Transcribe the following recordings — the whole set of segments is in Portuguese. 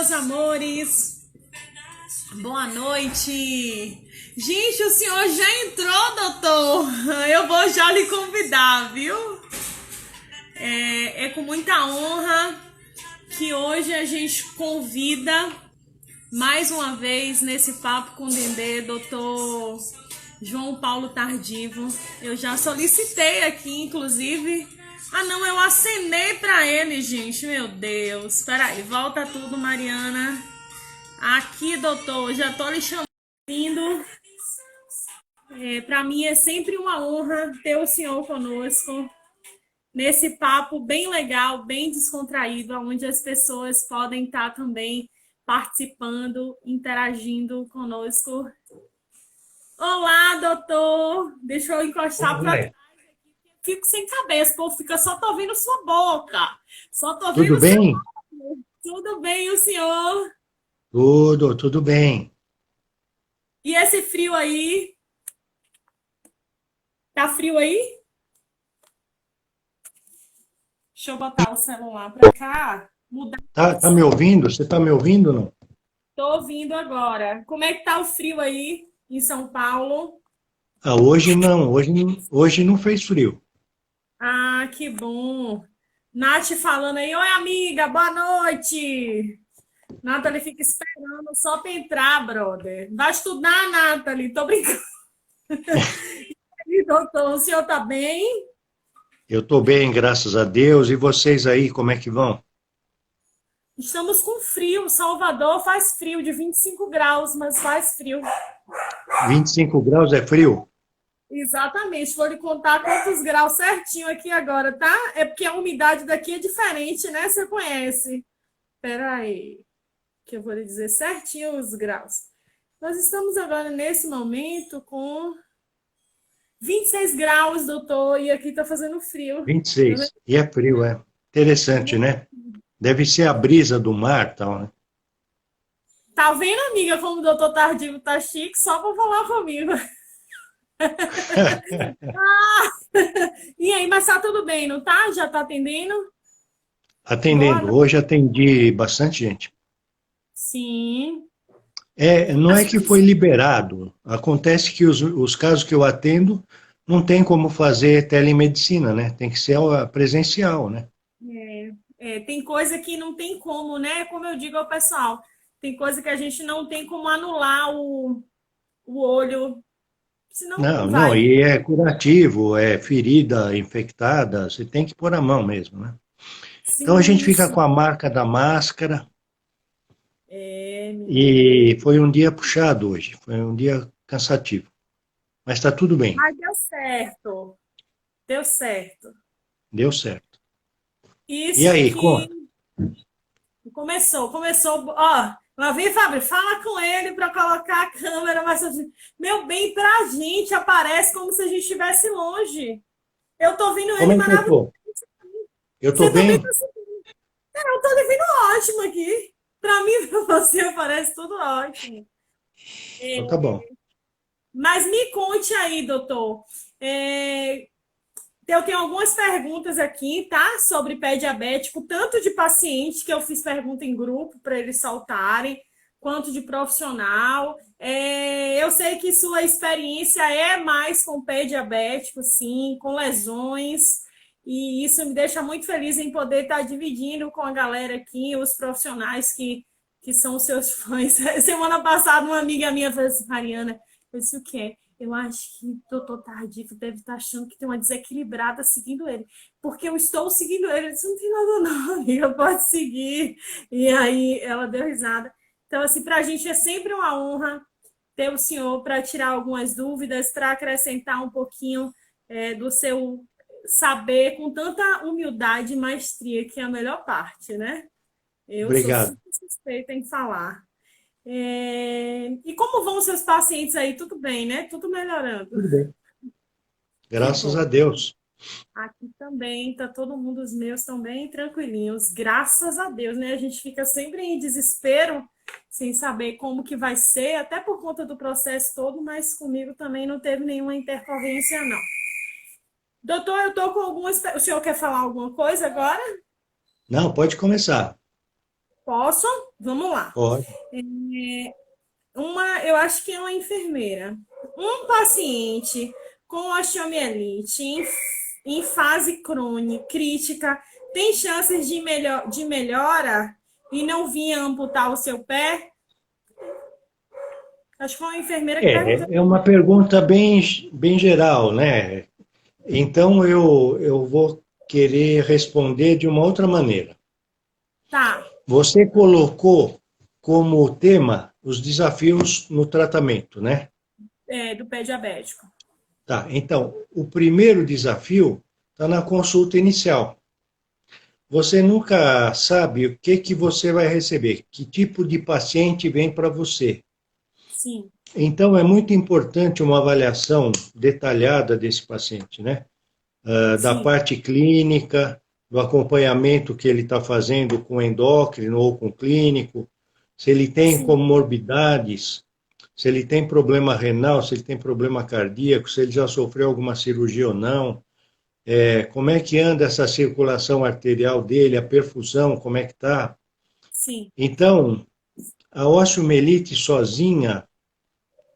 meus amores. Boa noite. Gente, o senhor já entrou, doutor? Eu vou já lhe convidar, viu? É com muita honra que hoje a gente convida mais uma vez nesse Papo com Dendê, doutor João Paulo Tardivo. Eu já solicitei aqui, inclusive. Ah, não, eu acenei para ele, gente. Meu Deus. Espera aí, volta tudo, Mariana. Aqui, doutor, já tô lhe chamando. Para mim é sempre uma honra ter o senhor conosco nesse papo bem legal, bem descontraído, onde as pessoas podem estar também participando, interagindo conosco. Olá, doutor. Deixa eu encostar para trás. Fico sem cabeça, pô, fica só tô ouvindo sua boca. Só tô ouvindo Tudo sua bem? boca. Tudo bem, o senhor? Tudo bem. E esse frio aí? Tá frio aí? Deixa eu botar o celular pra cá. Mudar. Tá me ouvindo? Você tá me ouvindo, não? Tô ouvindo agora. Como é que tá o frio aí em São Paulo? Ah, hoje não fez frio. Ah, que bom. Nath falando aí, oi amiga, boa noite. Nathalie fica esperando só pra entrar, brother. Vai estudar, Nathalie, tô brincando. E doutor, o senhor tá bem? Eu tô bem, graças a Deus. E vocês aí, como é que vão? Estamos com frio. Salvador faz frio de 25 graus, mas faz frio. 25 graus é frio? Exatamente. Vou lhe contar quantos graus certinho aqui agora, tá? É porque a umidade daqui é diferente, né? Você conhece. Espera aí, que eu vou lhe dizer certinho os graus. Nós estamos agora, nesse momento, com 26 graus, doutor, e aqui tá fazendo frio. 26. E é frio, é. Interessante, né? Deve ser a brisa do mar, tal, né? Tá vendo, amiga, como o doutor Tardivo tá chique só pra falar comigo? E aí, mas tá tudo bem, não tá? Já tá atendendo? Boa Atendendo. noite. Hoje atendi bastante gente. Sim. Não é Acho que que foi liberado. Acontece que os casos que eu atendo não tem como fazer telemedicina, né? Tem que ser presencial, né? tem coisa que não tem como, né? Como eu digo ao pessoal, tem coisa que a gente não tem como anular o olho, senão Não, não não, vai. e é curativo, é ferida infectada, você tem que pôr a mão mesmo, né? Então a gente Sim, fica sim. com a marca da máscara Menina. e foi um dia puxado hoje, foi um dia cansativo, mas está tudo bem, Mas deu certo. Deu certo. deu certo. E Isso aí, que conta? começou. Ó, lá vem, Fábio, fala com ele para colocar a câmera, mas meu bem, pra gente aparece como se a gente estivesse longe. Eu tô vendo Como ele é que eu maravilhoso. tô? Eu tô Você também tá bem? sentindo. Eu tô lhe vendo ótimo aqui. Pra mim, pra você, parece tudo ótimo. Então tá bom. Mas me conte aí, doutor. É, eu tenho algumas perguntas aqui, tá? Sobre pé diabético, tanto de paciente, que eu fiz pergunta em grupo para eles saltarem, quanto de profissional. Eu sei que sua experiência é mais com pé diabético, sim, com lesões, e isso me deixa muito feliz em poder estar dividindo com a galera aqui, os profissionais que são seus fãs. Semana passada, uma amiga minha falou assim, Mariana, eu disse o quê? Eu acho que o doutor Tardif deve estar achando que tem uma desequilibrada seguindo ele. Porque eu estou seguindo ele. Eu disse, não tem nada não, amiga, pode seguir. E aí ela deu risada. Então, assim, para a gente é sempre uma honra ter o senhor para tirar algumas dúvidas, para acrescentar um pouquinho do seu saber com tanta humildade e maestria, que é a melhor parte, né? Eu sou Obrigado. super suspeita em falar. E como vão os seus pacientes aí? Tudo bem, né? Tudo melhorando. Tudo bem. Que Graças a bom. Deus. Aqui também tá todo mundo, os meus estão bem tranquilinhos, graças a Deus, né? A gente fica sempre em desespero, sem saber como que vai ser, até por conta do processo todo, mas comigo também não teve nenhuma intercorrência, não. Doutor, eu tô com algumas. O senhor quer falar alguma coisa agora? Não, pode começar. Posso? Vamos lá. Pode. Eu acho que é uma enfermeira. Um paciente com osteomielite em fase crônica, crítica, tem chances de melhora e não vir amputar o seu pé? Acho que foi uma enfermeira que perguntou. É uma pergunta bem geral, né? Então eu vou querer responder de uma outra maneira. Tá, Você colocou como tema os desafios no tratamento, né? do pé diabético. Tá, então, o primeiro desafio está na consulta inicial. Você nunca sabe o que que você vai receber, que tipo de paciente vem para você. Sim, Então, é muito importante uma avaliação detalhada desse paciente, né? Da sim, parte clínica, do acompanhamento que ele está fazendo com endócrino ou com clínico, se ele tem sim, comorbidades, se ele tem problema renal, se ele tem problema cardíaco, se ele já sofreu alguma cirurgia ou não, como é que anda essa circulação arterial dele, a perfusão, como é que está. sim, Então, a osteomielite sozinha,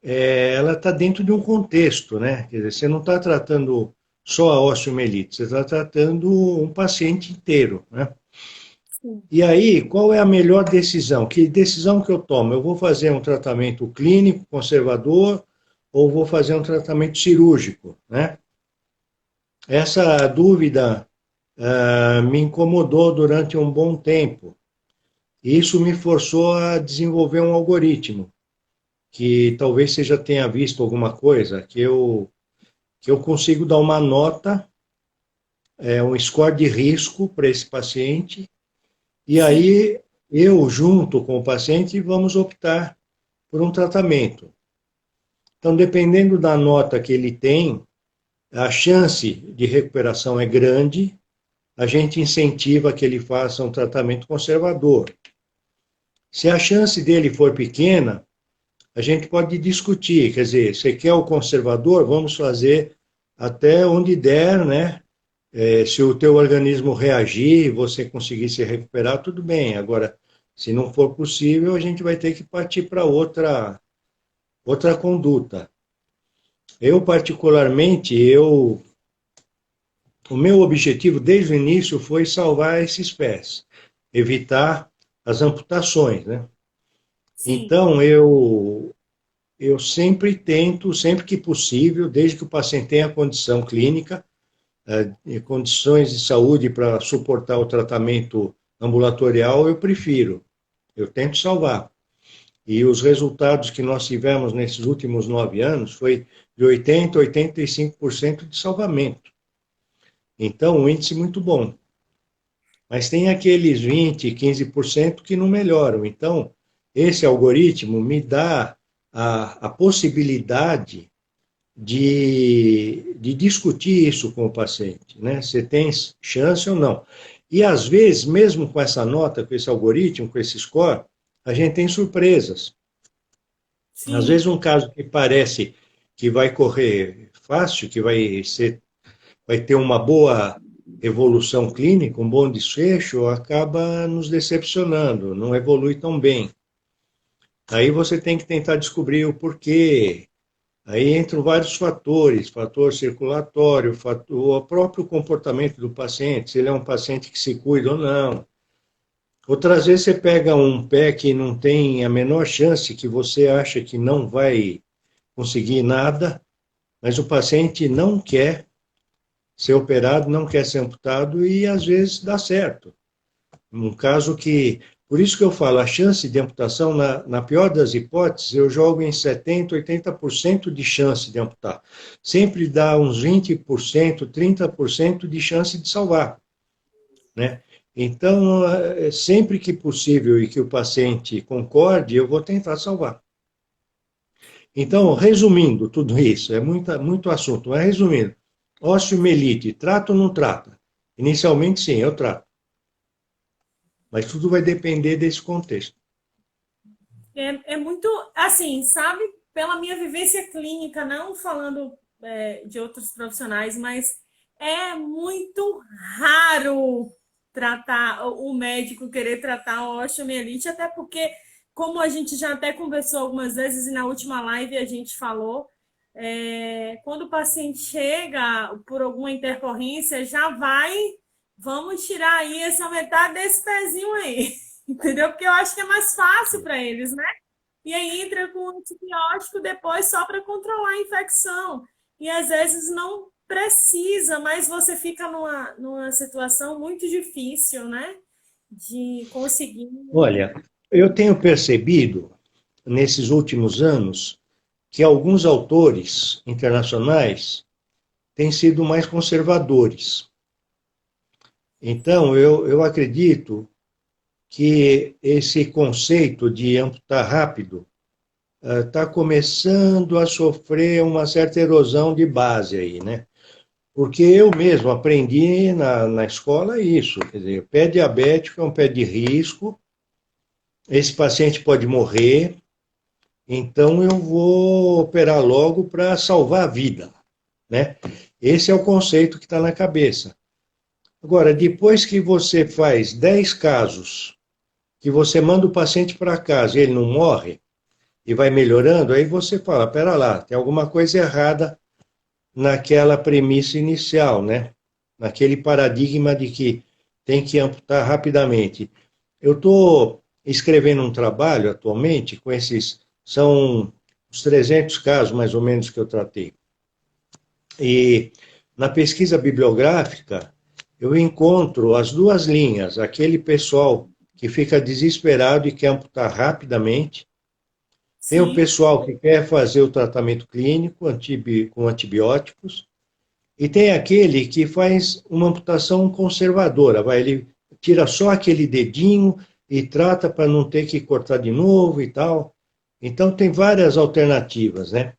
ela está dentro de um contexto, né? Quer dizer, você não está tratando só a osteomielite, você está tratando um paciente inteiro, né? sim, E aí, qual é a melhor decisão? Que decisão que eu tomo? Eu vou fazer um tratamento clínico, conservador, ou vou fazer um tratamento cirúrgico, né? Essa dúvida me incomodou durante um bom tempo. Isso me forçou a desenvolver um algoritmo, que talvez você já tenha visto alguma coisa, que eu consigo dar uma nota, um score de risco para esse paciente, e sim, aí eu, junto com o paciente, vamos optar por um tratamento. Então, dependendo da nota que ele tem, a chance de recuperação é grande, a gente incentiva que ele faça um tratamento conservador. Se a chance dele for pequena, a gente pode discutir, quer dizer, você quer o conservador, vamos fazer até onde der, né? Se o teu organismo reagir, você conseguir se recuperar, tudo bem. Agora, se não for possível, a gente vai ter que partir para outra conduta. Eu, particularmente, o meu objetivo desde o início foi salvar esses pés, evitar as amputações, né? sim, Então, eu sempre tento, sempre que possível, desde que o paciente tenha condição clínica, e condições de saúde para suportar o tratamento ambulatorial, eu prefiro. Eu tento salvar. E os resultados que nós tivemos nesses últimos 9 anos foi de 80% a 85% de salvamento. Então, um índice muito bom. Mas tem aqueles 20%, 15% que não melhoram. Então, esse algoritmo me dá a possibilidade de discutir isso com o paciente, né? Você tem chance ou não. E às vezes, mesmo com essa nota, com esse algoritmo, com esse score, a gente tem surpresas. Às vezes sim. um caso que parece que vai correr fácil, que vai ter uma boa evolução clínica, um bom desfecho, acaba nos decepcionando, não evolui tão bem. Aí você tem que tentar descobrir o porquê. Aí entram vários fatores, fator circulatório, o próprio comportamento do paciente, se ele é um paciente que se cuida ou não. Outras vezes você pega um pé que não tem a menor chance, que você acha que não vai conseguir nada, mas o paciente não quer ser operado, não quer ser amputado e às vezes dá certo. Um caso que, por isso que eu falo, a chance de amputação, na pior das hipóteses, eu jogo em 70%, 80% de chance de amputar. Sempre dá uns 20%, 30% de chance de salvar, né? Então, sempre que possível e que o paciente concorde, eu vou tentar salvar. Então, resumindo tudo isso, é muito assunto, mas resumindo, osteomielite, trata ou não trata? Inicialmente, sim, eu trato. Mas tudo vai depender desse contexto. É muito assim, sabe? Pela minha vivência clínica, não falando de outros profissionais, mas é muito raro tratar, o médico querer tratar a osteomielite, até porque, como a gente já até conversou algumas vezes e na última live a gente falou, quando o paciente chega por alguma intercorrência, já vai, vamos tirar aí essa metade desse pezinho aí, entendeu? Porque eu acho que é mais fácil para eles, né? E aí entra com antibiótico depois só para controlar a infecção. E às vezes não precisa, mas você fica numa situação muito difícil, né? De conseguir. Olha, eu tenho percebido nesses últimos anos que alguns autores internacionais têm sido mais conservadores. Então, eu acredito que esse conceito de amputar rápido está começando a sofrer uma certa erosão de base aí, né? Porque eu mesmo aprendi na escola isso, quer dizer, pé diabético é um pé de risco, esse paciente pode morrer, então eu vou operar logo para salvar a vida, né? Esse é o conceito que está na cabeça. Agora, depois que você faz 10 casos, que você manda o paciente para casa e ele não morre, e vai melhorando, aí você fala, pera lá, tem alguma coisa errada naquela premissa inicial, né? Naquele paradigma de que tem que amputar rapidamente. Eu estou escrevendo um trabalho atualmente com esses, são os 300 casos mais ou menos que eu tratei. E na pesquisa bibliográfica, eu encontro as duas linhas, aquele pessoal que fica desesperado e quer amputar rapidamente, tem o Sim, pessoal que quer fazer o tratamento clínico com antibióticos, e tem aquele que faz uma amputação conservadora, ele tira só aquele dedinho e trata para não ter que cortar de novo e tal. Então tem várias alternativas, né?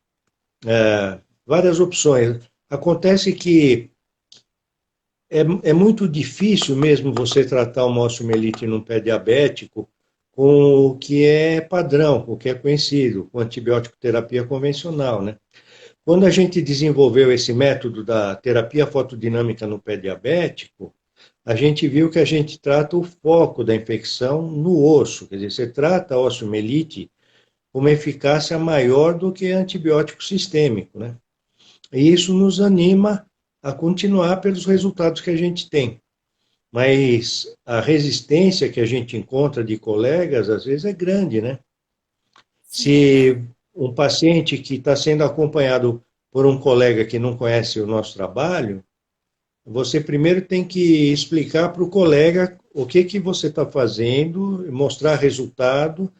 Várias opções. Acontece que é muito difícil mesmo você tratar uma osteomielite num pé diabético com o que é padrão, com o que é conhecido, com antibiótico terapia convencional, né? Quando a gente desenvolveu esse método da terapia fotodinâmica no pé diabético, a gente viu que a gente trata o foco da infecção no osso, quer dizer, você trata a osteomielite com uma eficácia maior do que antibiótico sistêmico, né? E isso nos anima a continuar pelos resultados que a gente tem. Mas a resistência que a gente encontra de colegas, às vezes, é grande, né? sim, Se um paciente que está sendo acompanhado por um colega que não conhece o nosso trabalho, você primeiro tem que explicar para o colega o que você está fazendo, mostrar resultado,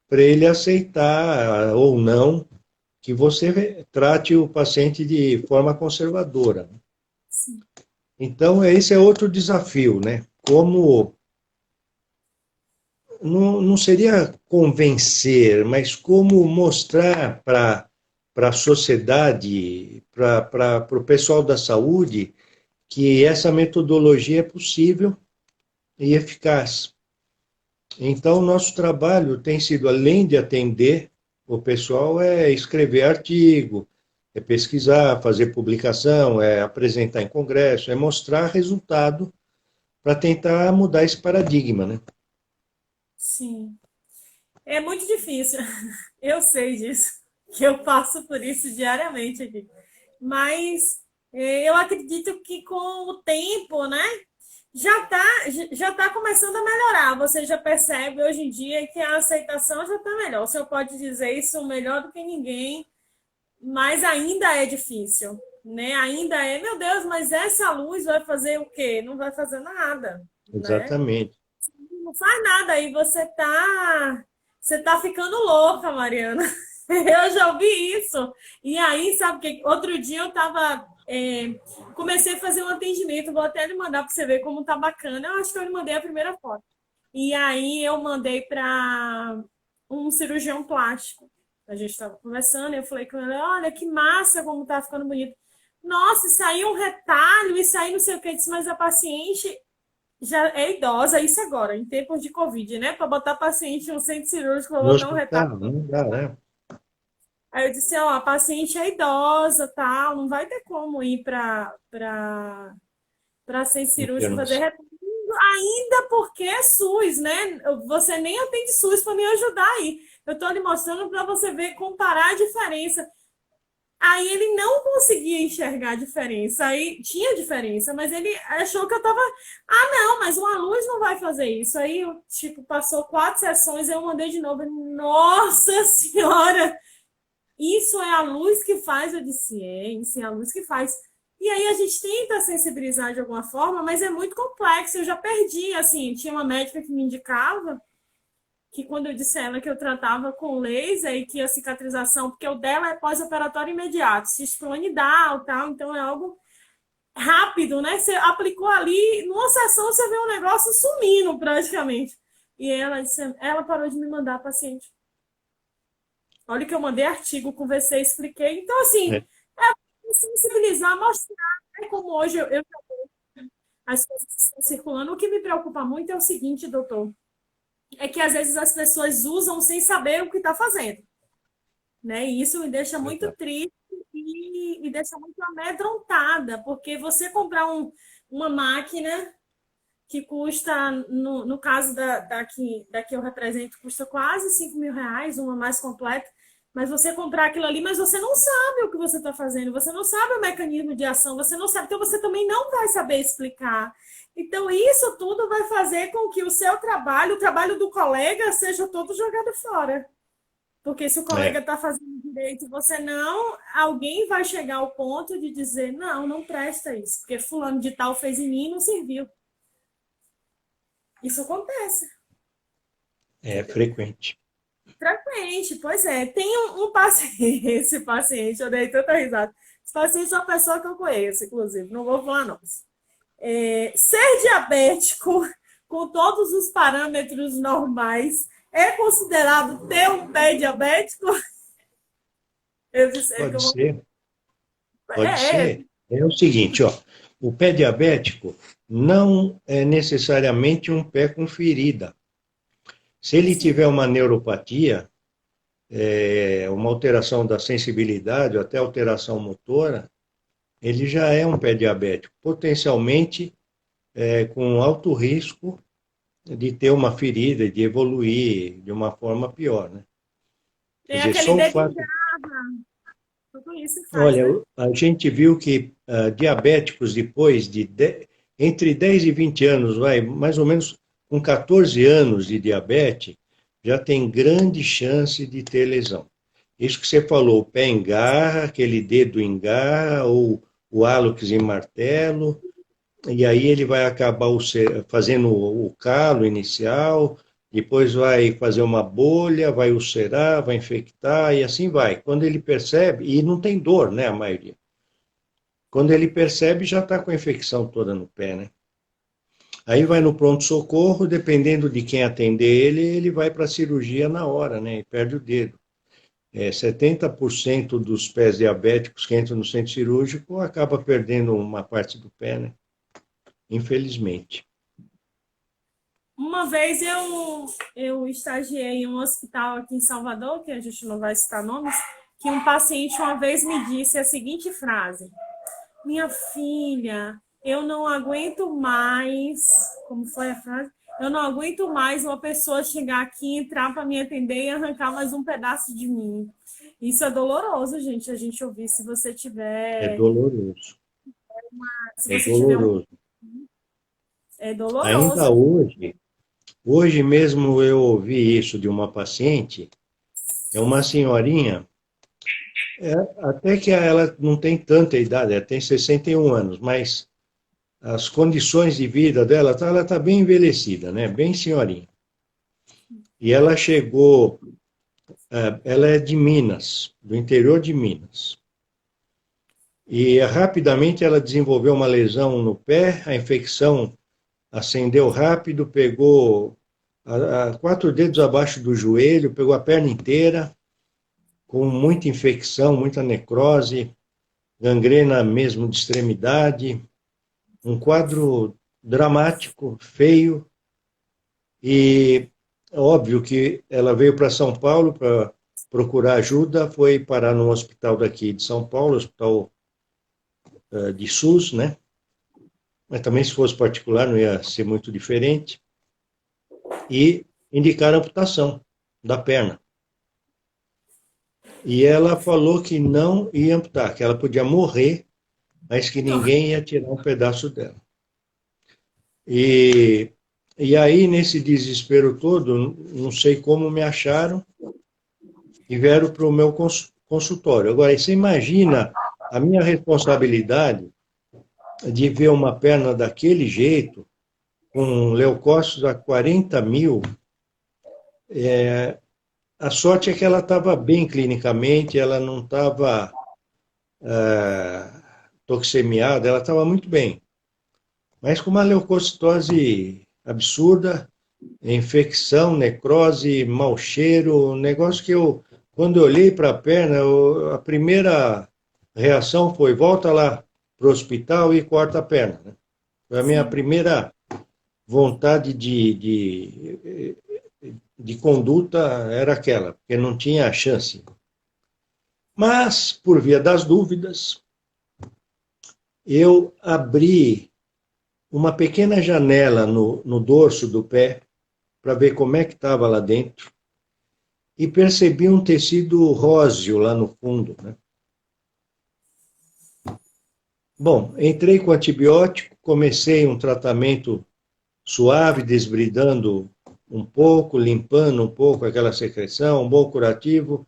para ele aceitar ou não que você trate o paciente de forma conservadora. sim. Então, esse é outro desafio, né? Como não seria convencer, mas como mostrar para a sociedade, para o pessoal da saúde, que essa metodologia é possível e eficaz. Então, nosso trabalho tem sido, além de atender o pessoal, é escrever artigo, é pesquisar, fazer publicação, é apresentar em congresso, é mostrar resultado para tentar mudar esse paradigma, né? Sim. É muito difícil. Eu sei disso, que eu passo por isso diariamente aqui. Mas eu acredito que com o tempo, né, já tá começando a melhorar. Você já percebe hoje em dia que a aceitação já está melhor. O senhor pode dizer isso melhor do que ninguém, mas ainda é difícil, né? Ainda é, meu Deus, mas essa luz vai fazer o quê? Não vai fazer nada, né? Exatamente. Não faz nada aí, você tá ficando louca, Mariana. Eu já ouvi isso. E aí, sabe que outro dia eu tava comecei a fazer um atendimento, vou até lhe mandar para você ver como tá bacana. Eu acho que eu lhe mandei a primeira foto. E aí eu mandei para um cirurgião plástico. A gente estava conversando, eu falei com ele, olha que massa como tá ficando bonito. Nossa, saiu um retalho, e saiu não sei o que, disse, mas a paciente já é idosa, isso agora, em tempos de Covid, né? Para botar paciente no centro cirúrgico, para No botar um retalho. hospital, não dá, né? Aí eu disse, ó, a paciente é idosa, tal, não vai ter como ir para centro cirúrgico fazer Internação. retalho. ainda porque é SUS, né? Você nem atende SUS para me ajudar aí. Eu estou lhe mostrando para você ver, comparar a diferença. Aí ele não conseguia enxergar a diferença. Aí tinha diferença, mas ele achou que eu estava. Ah, não, mas uma luz não vai fazer isso. Aí, tipo, passou 4 sessões, eu mandei de novo. Nossa Senhora! Isso é a luz que faz, eu disse, isso é a luz que faz. E aí a gente tenta sensibilizar de alguma forma, mas é muito complexo. Eu já perdi, assim, tinha uma médica que me indicava que quando eu disse a ela que eu tratava com laser e que a cicatrização, porque o dela é pós-operatório imediato, cisplatinidal, tal, então é algo rápido, né? Você aplicou ali, numa sessão você vê um negócio sumindo praticamente. E ela disse, ela parou de me mandar paciente. Olha que eu mandei artigo, conversei, expliquei. Então, assim, É, é sensibilizar, mostrar, né, como hoje as coisas estão circulando. O que me preocupa muito é o seguinte, doutor, é que às vezes as pessoas usam sem saber o que está fazendo, né? E isso me deixa muito verdade. triste e me deixa muito amedrontada, porque você comprar uma máquina que custa, no caso da que eu represento, custa quase 5 mil reais, uma mais completa, mas você comprar aquilo ali, mas você não sabe o que você está fazendo, você não sabe o mecanismo de ação, você não sabe, então você também não vai saber explicar. Então, isso tudo vai fazer com que o seu trabalho, o trabalho do colega, seja todo jogado fora. Porque se o colega É, está fazendo direito e você não, alguém vai chegar ao ponto de dizer, não, não presta isso, porque fulano de tal fez em mim e não serviu. Isso acontece. é frequente. Frequente, pois é. Tem um paciente, esse paciente, eu dei tanta risada. Esse paciente é uma pessoa que eu conheço, inclusive, não vou falar nomes. Ser diabético com todos os parâmetros normais é considerado ter um pé diabético? Eu disse, é que Pode eu vou. ser, pode É, ser. É o seguinte, ó, o pé diabético não é necessariamente um pé com ferida. Se ele sim. tiver uma neuropatia, uma alteração da sensibilidade, ou até alteração motora, ele já é um pé diabético, potencialmente com alto risco de ter uma ferida, de evoluir de uma forma pior, né? Quer Tem dizer, aquele só o dedo em fato. garra, tudo isso que faz, Olha, né? a gente viu que diabéticos depois entre 10 e 20 anos, vai, mais ou menos com 14 anos de diabetes, já tem grande chance de ter lesão. Isso que você falou, o pé engarra, aquele dedo engarra, ou o hálux em martelo, e aí ele vai acabar fazendo o calo inicial, depois vai fazer uma bolha, vai ulcerar, vai infectar e assim vai. Quando ele percebe, e não tem dor, né, a maioria. Quando ele percebe, já está com a infecção toda no pé, né? Aí vai no pronto-socorro, dependendo de quem atender ele, ele vai para a cirurgia na hora, né? E perde o dedo. 70% dos pés diabéticos que entram no centro cirúrgico acaba perdendo uma parte do pé, né? Infelizmente. Uma vez eu estagiei em um hospital aqui em Salvador, que a gente não vai citar nomes, que um paciente uma vez me disse a seguinte frase: minha filha, eu não aguento mais. Como foi a frase? Eu não aguento mais uma pessoa chegar aqui, entrar para me atender e arrancar mais um pedaço de mim. Isso é doloroso, gente, a gente ouvir. Se você É tiver, doloroso. se É você tiver um, doloroso. é Ainda doloroso. hoje mesmo eu ouvi isso de uma paciente, é uma senhorinha, até que ela não tem tanta idade, ela tem 61 anos, mas as condições de vida dela, ela está bem envelhecida, né? Bem senhorinha. E ela chegou, ela é de Minas, do interior de Minas. E rapidamente ela desenvolveu uma lesão no pé, a infecção acendeu rápido, pegou 4 dedos abaixo do joelho, pegou a perna inteira, com muita infecção, muita necrose, gangrena mesmo de extremidade, um quadro dramático, feio, e óbvio que ela veio para São Paulo para procurar ajuda, foi parar num hospital daqui de São Paulo, hospital de SUS, né? mas também se fosse particular não ia ser muito diferente, e indicaram amputação da perna. E ela falou que não ia amputar, que ela podia morrer, mas que ninguém ia tirar um pedaço dela. E, e aí, nesse desespero todo, não sei como me acharam e vieram para o meu consultório. Agora, você imagina a minha responsabilidade de ver uma perna daquele jeito, com leucócitos a 40 mil. A sorte é que ela estava bem clinicamente, ela não estava toxemiada, ela estava muito bem. Mas com uma leucocitose absurda, infecção, necrose, mau cheiro, um negócio que eu, quando eu olhei para a perna, a primeira reação foi volta lá para o hospital e corta a perna. Né? Foi a minha primeira vontade de conduta era aquela, porque não tinha chance. Mas, por via das dúvidas, eu abri uma pequena janela no dorso do pé para ver como é que estava lá dentro e percebi um tecido róseo lá no fundo. Né? Bom, entrei com antibiótico, comecei um tratamento suave, desbridando um pouco, limpando um pouco aquela secreção, um bom curativo.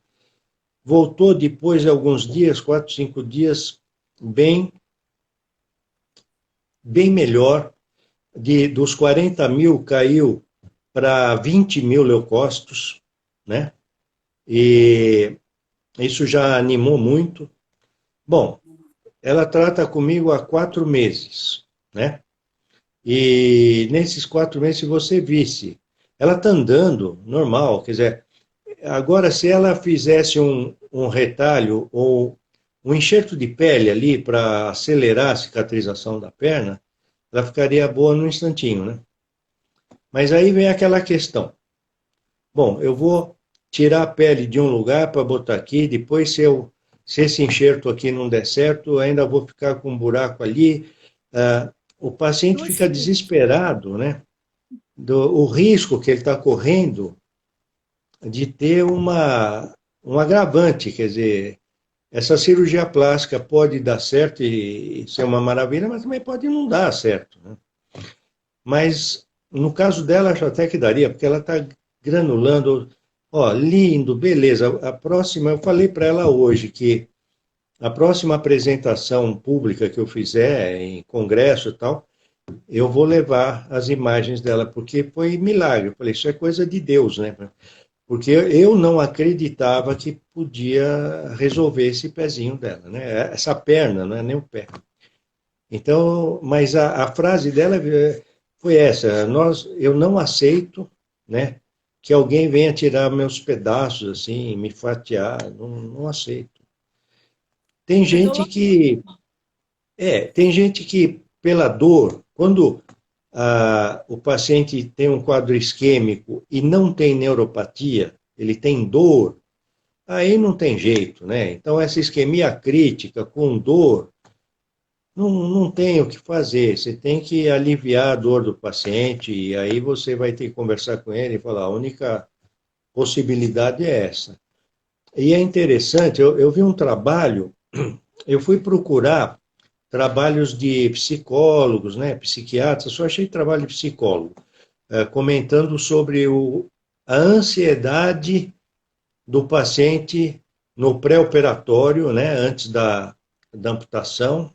Voltou depois de alguns dias, 4, 5 dias, bem melhor. Dos 40 mil caiu para 20 mil leucócitos, né? E isso já animou muito. Bom, ela trata comigo há 4 meses, né? E nesses 4 meses, se você visse, ela está andando normal, quer dizer, agora se ela fizesse um retalho ou um enxerto de pele ali para acelerar a cicatrização da perna, ela ficaria boa num instantinho, né? Mas aí vem aquela questão. Bom, eu vou tirar a pele de um lugar para botar aqui, depois se esse enxerto aqui não der certo, ainda vou ficar com um buraco ali. O paciente fica desesperado, né? O risco que ele está correndo de ter um agravante, quer dizer, essa cirurgia plástica pode dar certo e ser uma maravilha, mas também pode não dar certo. Né? Mas no caso dela, acho até que daria, porque ela está granulando. Ó, lindo, beleza. A próxima, eu falei para ela hoje que a próxima apresentação pública que eu fizer em congresso e tal, eu vou levar as imagens dela, porque foi milagre. Eu falei, isso é coisa de Deus, né? Porque eu não acreditava que podia resolver esse pezinho dela, né? Essa perna, não é nem o pé. Então, mas a frase dela foi essa: eu não aceito, né, que alguém venha tirar meus pedaços assim, me fatiar, não aceito. Tem gente que pela dor, quando o paciente tem um quadro isquêmico e não tem neuropatia, ele tem dor, aí não tem jeito, né? Então, essa isquemia crítica com dor, não tem o que fazer. Você tem que aliviar a dor do paciente e aí você vai ter que conversar com ele e falar, a única possibilidade é essa. E é interessante, eu vi um trabalho, eu fui procurar trabalhos de psicólogos, né, psiquiatras, só achei trabalho de psicólogo, comentando sobre a ansiedade do paciente no pré-operatório, né, antes da amputação,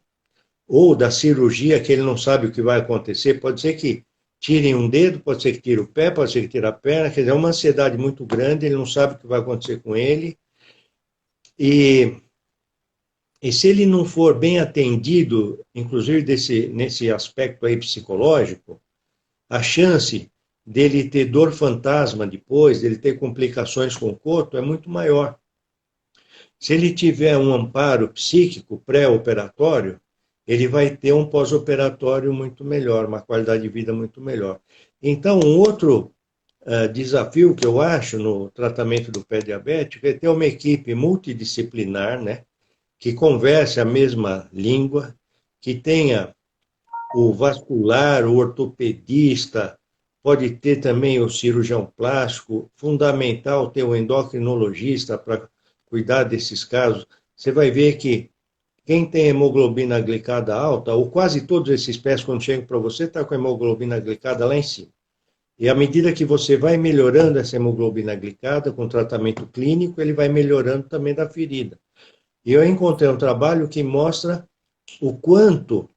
ou da cirurgia, que ele não sabe o que vai acontecer. Pode ser que tirem um dedo, pode ser que tire o pé, pode ser que tire a perna, quer dizer, é uma ansiedade muito grande, ele não sabe o que vai acontecer com ele. E se ele não for bem atendido, inclusive nesse aspecto aí psicológico, a chance dele ter dor fantasma depois, dele ter complicações com o coto, é muito maior. Se ele tiver um amparo psíquico pré-operatório, ele vai ter um pós-operatório muito melhor, uma qualidade de vida muito melhor. Então, um outro desafio que eu acho no tratamento do pé diabético é ter uma equipe multidisciplinar, né, que converse a mesma língua, que tenha o vascular, o ortopedista, pode ter também o cirurgião plástico, fundamental ter o endocrinologista para cuidar desses casos. Você vai ver que quem tem hemoglobina glicada alta, ou quase todos esses pés, quando chegam para você, está com a hemoglobina glicada lá em cima. E à medida que você vai melhorando essa hemoglobina glicada com tratamento clínico, ele vai melhorando também da ferida. E eu encontrei um trabalho que mostra o quanto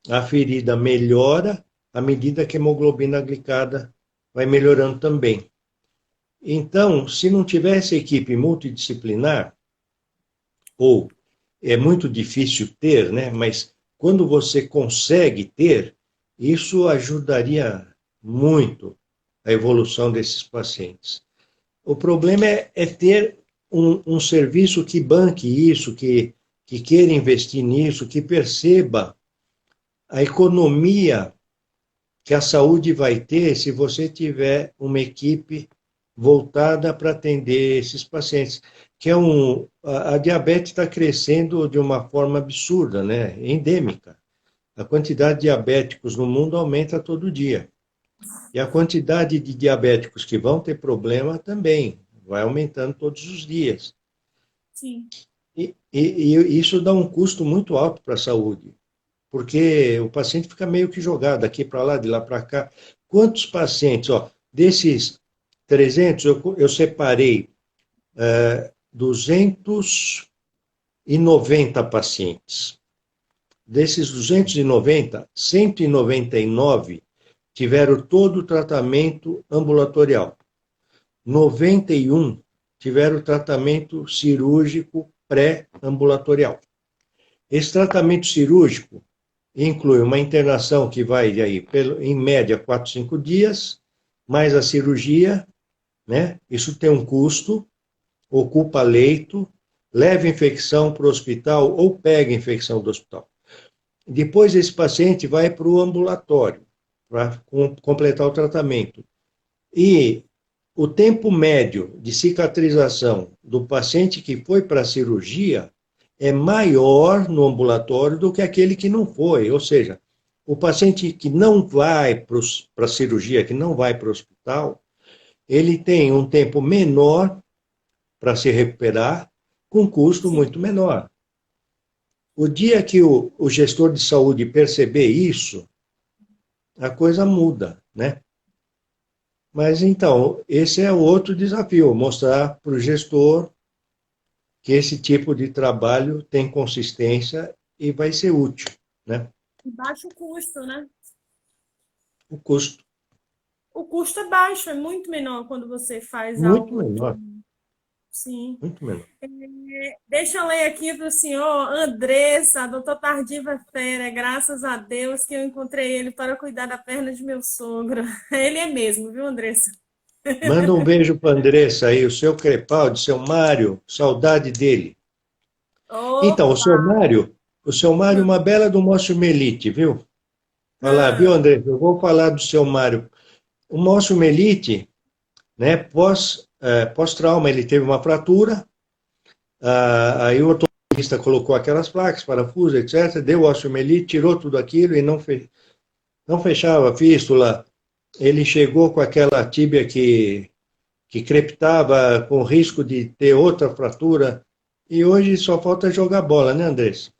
a ferida melhora à medida que a hemoglobina glicada vai melhorando também. Então, se não tivesse equipe multidisciplinar, ou é muito difícil ter, né? Mas quando você consegue ter, isso ajudaria muito a evolução desses pacientes. O problema é ter um serviço que banque isso, que queira investir nisso, que perceba a economia que a saúde vai ter se você tiver uma equipe voltada para atender esses pacientes, que é a diabetes está crescendo de uma forma absurda, né? Endêmica. A quantidade de diabéticos no mundo aumenta todo dia. E a quantidade de diabéticos que vão ter problema também vai aumentando todos os dias. Sim. E isso dá um custo muito alto para a saúde, porque o paciente fica meio que jogado aqui para lá, de lá para cá. Quantos pacientes, ó, desses 300, eu separei 290 pacientes. Desses 290, 199 tiveram todo o tratamento ambulatorial. 91 tiveram tratamento cirúrgico pré-ambulatorial. Esse tratamento cirúrgico inclui uma internação que vai aí, em média, 4, 5 dias, mais a cirurgia, né? Isso tem um custo, ocupa leito, leva infecção para o hospital ou pega infecção do hospital. Depois esse paciente vai para o ambulatório para completar o tratamento. E o tempo médio de cicatrização do paciente que foi para a cirurgia é maior no ambulatório do que aquele que não foi. Ou seja, o paciente que não vai para a cirurgia, que não vai para o hospital, ele tem um tempo menor para se recuperar, com custo muito menor. O dia que o gestor de saúde perceber isso, a coisa muda, né? Mas então, esse é outro desafio, mostrar para o gestor que esse tipo de trabalho tem consistência e vai ser útil, né? E baixo custo, né? O custo. O custo é baixo, é muito menor quando você faz Muito algo. menor, Sim. muito menor. Deixa eu ler aqui para o senhor Andressa, doutor Tardiva Fera, graças a Deus que eu encontrei ele para cuidar da perna de meu sogro. Ele é mesmo, viu, Andressa? Manda um beijo para a Andressa aí, o seu Crepaldi, seu Mário, saudade dele. Então, Opa! o seu Mário, uma bela do osteomielite, viu? Falar, viu, Ah, André? Eu vou falar do seu Mário. O osteomielite, né, pós-trauma, ele teve uma fratura, aí o ortopedista colocou aquelas placas, parafusos, etc., deu osteomielite, tirou tudo aquilo e não fechava a fístula. Ele chegou com aquela tíbia que crepitava, com risco de ter outra fratura, e hoje só falta jogar bola, né, Andrés?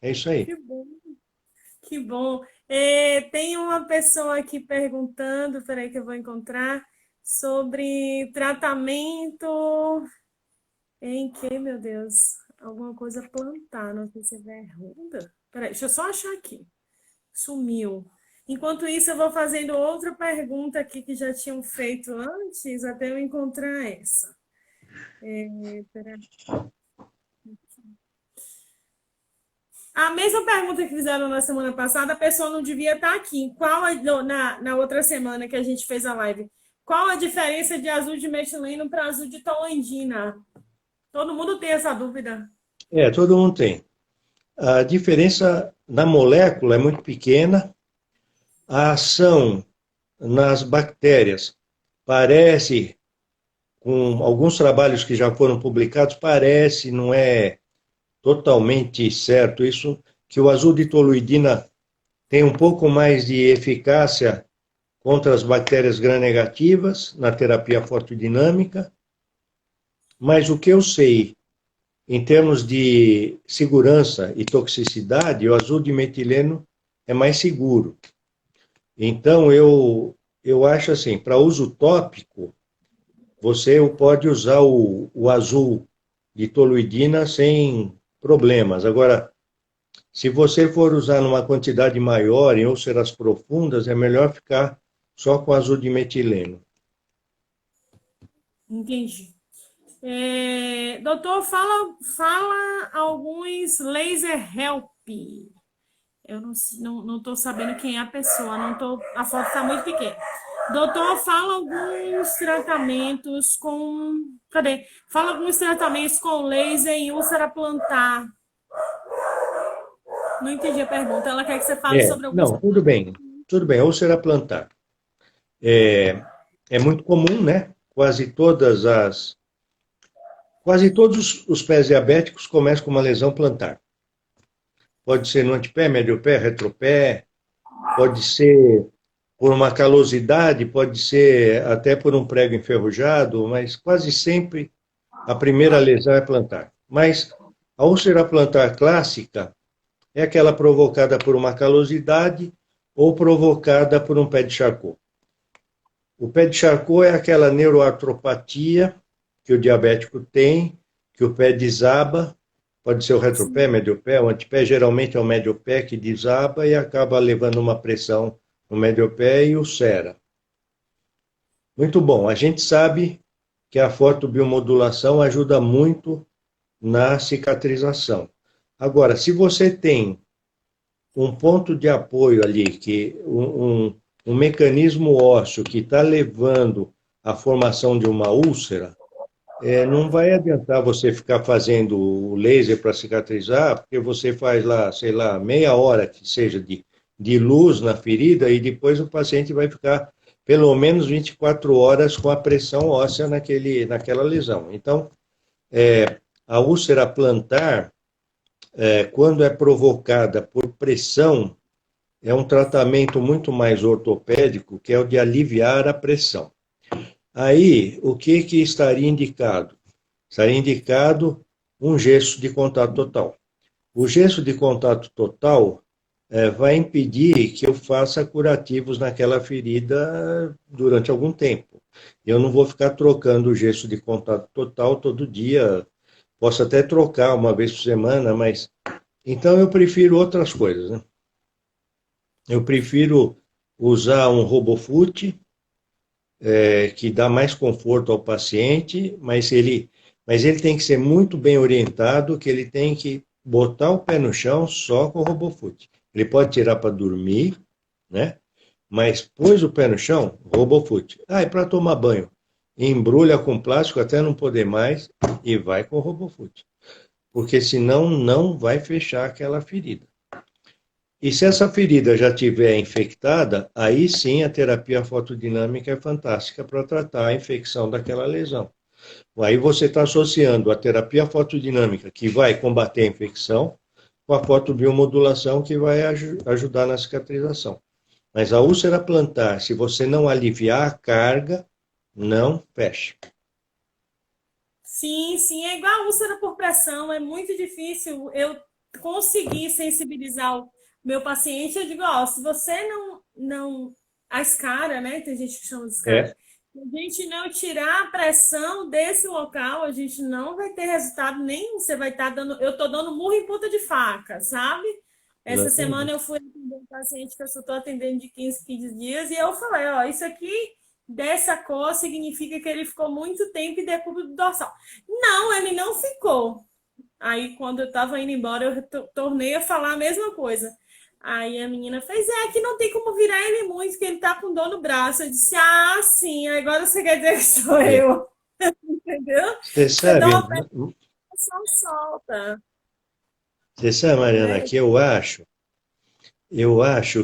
É isso aí. que bom, que bom. Tem uma pessoa aqui perguntando, peraí que eu vou encontrar, sobre tratamento em que, meu Deus, alguma coisa plantar, não sei se é verruga. Peraí, deixa eu só achar aqui. Sumiu. Enquanto isso, eu vou fazendo outra pergunta aqui que já tinham feito antes, até eu encontrar essa. Peraí. A mesma pergunta que fizeram na semana passada, a pessoa não devia estar aqui. Na outra semana que a gente fez a live? Qual a diferença de azul de metileno para azul de tolandina? Todo mundo tem essa dúvida. Todo mundo tem. A diferença na molécula é muito pequena, a ação nas bactérias parece, com alguns trabalhos que já foram publicados, parece, não é totalmente certo isso, que o azul de toluidina tem um pouco mais de eficácia contra as bactérias gram-negativas na terapia fotodinâmica, mas o que eu sei em termos de segurança e toxicidade, o azul de metileno é mais seguro. Então, eu acho assim, para uso tópico, você pode usar o azul de toluidina sem problemas. Agora, se você for usar numa quantidade maior, em úlceras profundas, é melhor ficar só com azul de metileno. Entendi. Doutor, fala alguns laser help. Eu não estou sabendo quem é a pessoa, a foto está muito pequena. Doutor, fala alguns tratamentos com. Cadê? Fala alguns tratamentos com laser em úlcera plantar. Não entendi a pergunta. Ela quer que você fale sobre alguns. Não, tudo bem. Tudo bem, úlcera plantar. É muito comum, né? Quase todos os pés diabéticos começam com uma lesão plantar. Pode ser no antepé, médio pé, retropé, pode ser por uma calosidade, pode ser até por um prego enferrujado, mas quase sempre a primeira lesão é plantar. Mas a úlcera plantar clássica é aquela provocada por uma calosidade ou provocada por um pé de Charcot. O pé de Charcot é aquela neuroartropatia que o diabético tem, que o pé desaba, pode ser o retropé, médio pé, o antepé, geralmente é o médio pé que desaba e acaba levando uma pressão no médio pé e ulcera. Muito bom, a gente sabe que a fotobiomodulação ajuda muito na cicatrização. Agora, se você tem um ponto de apoio ali, que um mecanismo ósseo que está levando à formação de uma úlcera, não vai adiantar você ficar fazendo o laser para cicatrizar, porque você faz lá, sei lá, meia hora que seja de luz na ferida e depois o paciente vai ficar pelo menos 24 horas com a pressão óssea naquela lesão. Então, a úlcera plantar, quando é provocada por pressão, é um tratamento muito mais ortopédico, que é o de aliviar a pressão. Aí, o que estaria indicado? Estaria indicado um gesso de contato total. O gesso de contato total vai impedir que eu faça curativos naquela ferida durante algum tempo. Eu não vou ficar trocando o gesso de contato total todo dia, posso até trocar uma vez por semana, mas... Então eu prefiro outras coisas, né? Eu prefiro usar um RoboFoot, que dá mais conforto ao paciente, mas ele tem que ser muito bem orientado, que ele tem que botar o pé no chão só com o RoboFoot. Ele pode tirar para dormir, né? Mas pôs o pé no chão, RoboFoot. E para tomar banho? Embrulha com plástico até não poder mais e vai com o RoboFoot. Porque senão não vai fechar aquela ferida. E se essa ferida já estiver infectada, aí sim a terapia fotodinâmica é fantástica para tratar a infecção daquela lesão. Aí você está associando a terapia fotodinâmica, que vai combater a infecção, com a fotobiomodulação, que vai ajudar na cicatrização. Mas a úlcera plantar, se você não aliviar a carga, não fecha. Sim, sim, é igual a úlcera por pressão, é muito difícil eu conseguir sensibilizar o meu paciente. Eu digo, se você não a escara, né? Tem gente que chama de escara. Se a gente não tirar a pressão desse local, a gente não vai ter resultado nenhum. Você vai estar dando. Eu estou dando murro em ponta de faca, sabe? Essa semana eu fui atender um paciente que eu só estou atendendo de 15 dias, e eu falei, isso aqui dessa cor significa que ele ficou muito tempo em decúbito do dorsal. Não, ele não ficou. Aí, quando eu estava indo embora, eu tornei a falar a mesma coisa. Aí a menina fez, que não tem como virar ele muito, que ele tá com dor no braço. Eu disse, sim, agora você quer dizer que sou eu. Entendeu? Você sabe, solta. Você sabe, Mariana, que eu acho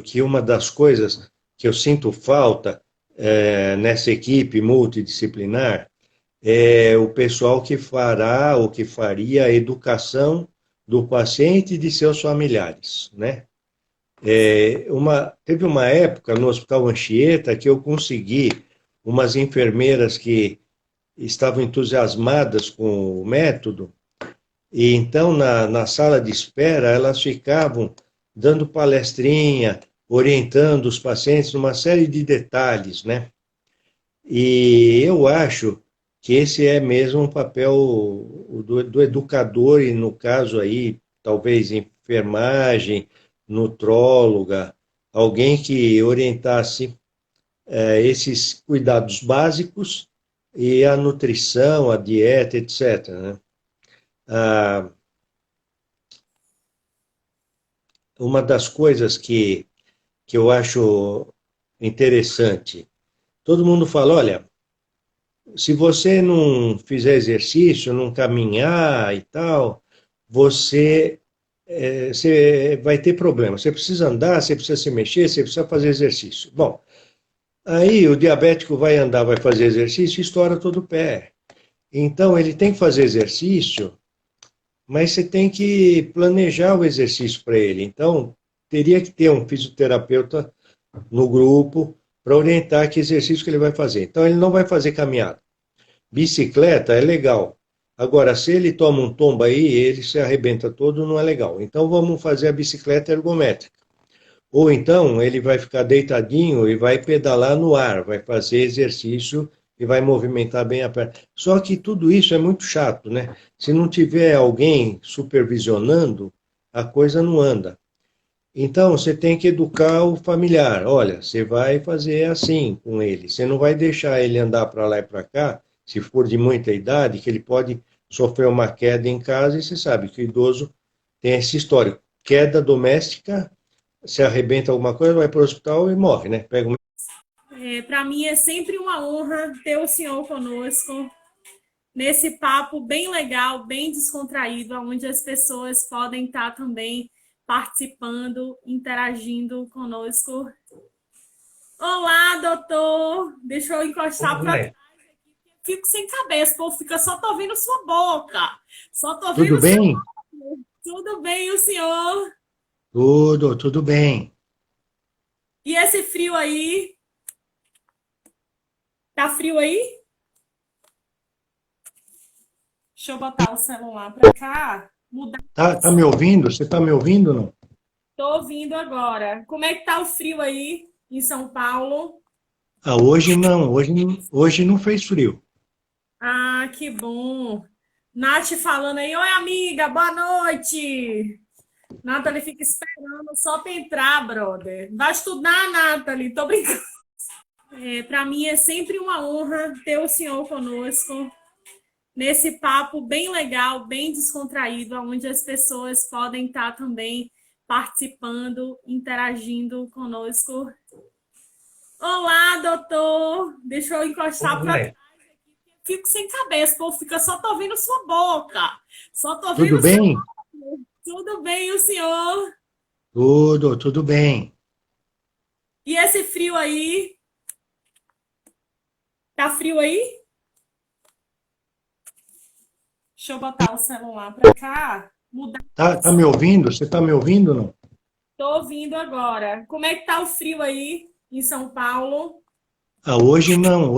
que uma das coisas que eu sinto falta nessa equipe multidisciplinar é o pessoal que fará ou que faria a educação do paciente e de seus familiares, né? Teve uma época no Hospital Anchieta que eu consegui umas enfermeiras que estavam entusiasmadas com o método, e então na sala de espera elas ficavam dando palestrinha, orientando os pacientes numa série de detalhes, né? E eu acho que esse é mesmo um papel do educador, e no caso aí, talvez enfermagem, nutróloga, alguém que orientasse esses cuidados básicos e a nutrição, a dieta, etc., né? Ah, uma das coisas que eu acho interessante, todo mundo fala, olha, se você não fizer exercício, não caminhar e tal, você vai ter problema. Você precisa andar, você precisa se mexer, você precisa fazer exercício. Bom, aí o diabético vai andar, vai fazer exercício e estoura todo o pé. Então ele tem que fazer exercício, mas você tem que planejar o exercício para ele. Então teria que ter um fisioterapeuta no grupo para orientar que exercício que ele vai fazer. Então ele não vai fazer caminhada. Bicicleta é legal. Agora, se ele toma um tombo aí, ele se arrebenta todo, não é legal. Então vamos fazer a bicicleta ergométrica. Ou então ele vai ficar deitadinho e vai pedalar no ar, vai fazer exercício e vai movimentar bem a perna. Só que tudo isso é muito chato, né? Se não tiver alguém supervisionando, a coisa não anda. Então você tem que educar o familiar. Olha, você vai fazer assim com ele. Você não vai deixar ele andar para lá e para cá, se for de muita idade, que ele pode sofrer uma queda em casa, e você sabe que o idoso tem esse histórico. Queda doméstica, se arrebenta alguma coisa, vai para o hospital e morre, né? Pega uma... Para mim é sempre uma honra ter o senhor conosco nesse papo bem legal, bem descontraído, onde as pessoas podem estar também participando, interagindo conosco. Olá, doutor! Deixa eu encostar para trás. Fico sem cabeça, o povo fica só tô ouvindo sua boca. Só tô Tudo ouvindo sua bem? boca. Tudo bem, o senhor? Tudo bem. E esse frio aí? Tá frio aí? Deixa eu botar o celular para cá. Mudar. Tá me ouvindo? Você tá me ouvindo, não? Tô ouvindo agora. Como é que tá o frio aí em São Paulo? Ah, hoje não. Hoje não fez frio. Ah, que bom. Nath falando aí, oi amiga, boa noite. Nathalie fica esperando só para entrar, brother. Vai estudar, Nathalie, tô brincando. Para mim é sempre uma honra ter o senhor conosco nesse papo bem legal, bem descontraído, onde as pessoas podem estar também participando, interagindo conosco. Olá, doutor! Deixa eu encostar para trás. Fico sem cabeça, o povo fica só tô ouvindo sua boca. Só tô Tudo ouvindo sua bem? boca. Tudo bem, o senhor? Tudo bem. E esse frio aí? Tá frio aí? Deixa eu botar o celular para cá. Mudar. Tá me ouvindo? Você tá me ouvindo, não? Tô ouvindo agora. Como é que tá o frio aí em São Paulo? Ah, hoje não.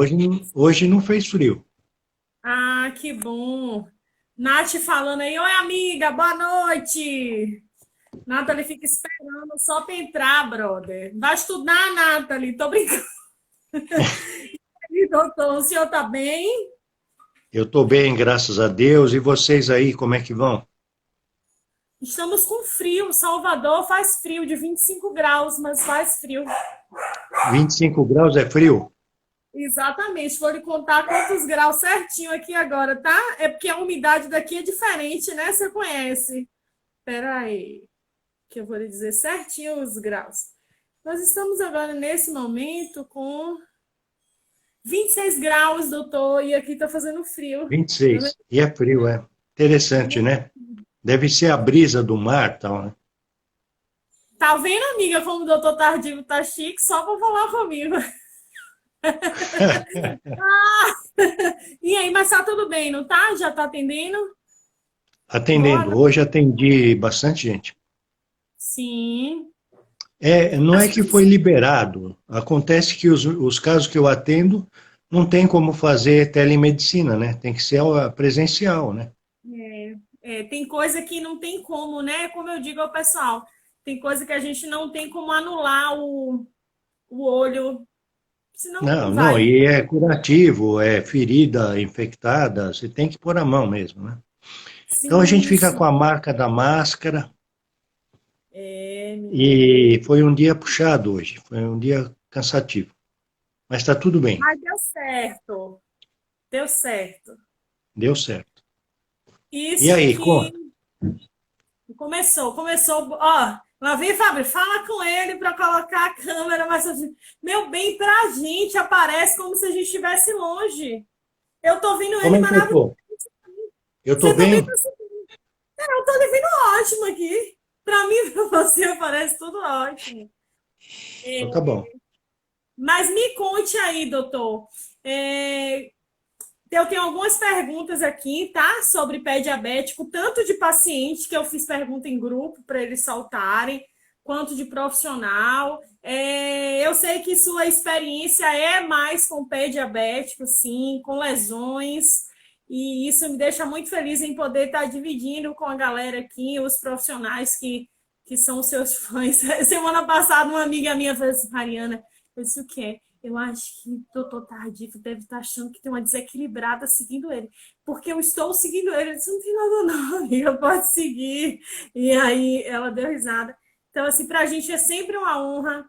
Hoje não fez frio. Ah, que bom. Nath falando aí, oi amiga, boa noite. Nathalie fica esperando só para entrar, brother. Vai estudar, Nathalie, tô brincando. E, doutor, o senhor tá bem? Eu tô bem, graças a Deus. E vocês aí, como é que vão? Estamos com frio. Salvador faz frio de 25 graus, mas faz frio. 25 graus é frio? Exatamente. Vou lhe contar quantos graus certinho aqui agora, tá? É porque a umidade daqui é diferente, né? Você conhece. Espera aí, que eu vou lhe dizer certinho os graus. Nós estamos agora, nesse momento, com 26 graus, doutor, e aqui tá fazendo frio. 26. E é frio, é. Interessante, né? Deve ser a brisa do mar, tal, né? Tá vendo, amiga, como o doutor Tardivo tá chique só para falar comigo? E aí, mas tá tudo bem, não tá? Já tá atendendo? Boa Atendendo. noite. Hoje atendi bastante gente. Sim. Não é Acho que que foi liberado. Acontece que os casos que eu atendo não tem como fazer telemedicina, né? Tem que ser presencial, né? tem coisa que não tem como, né? Como eu digo ao pessoal, tem coisa que a gente não tem como anular o olho, senão Não, não não, vai. e é curativo, é ferida infectada, você tem que pôr a mão mesmo, né? Então a gente Sim, fica com a sim. marca da máscara Menino. e foi um dia puxado hoje, foi um dia cansativo, mas está tudo bem, Mas deu certo. Deu certo. deu certo. E Isso aí, que começou. Ó, lá vem, Fábio, fala com ele para colocar a câmera, mas assim, meu bem, pra gente aparece como se a gente estivesse longe. Eu tô vendo como ele é que eu maravilhoso. tô? Eu tô Você também tá bem? assim. Eu tô lhe vendo ótimo aqui. Pra mim, pra você, parece tudo ótimo. Então tá bom. Mas me conte aí, doutor. É, eu tenho algumas perguntas aqui, tá? Sobre pé diabético, tanto de paciente, que eu fiz pergunta em grupo para eles saltarem, quanto de profissional. Eu sei que sua experiência é mais com pé diabético, sim, com lesões, e isso me deixa muito feliz em poder estar dividindo com a galera aqui, os profissionais que são seus fãs. Semana passada, uma amiga minha falou assim, Mariana, eu disse o quê? Eu acho que o doutor Tardif deve estar achando que tem uma desequilibrada seguindo ele. Porque eu estou seguindo ele. Ele disse, não tem nada não, amiga, pode seguir. E aí ela deu risada. Então, assim, para a gente é sempre uma honra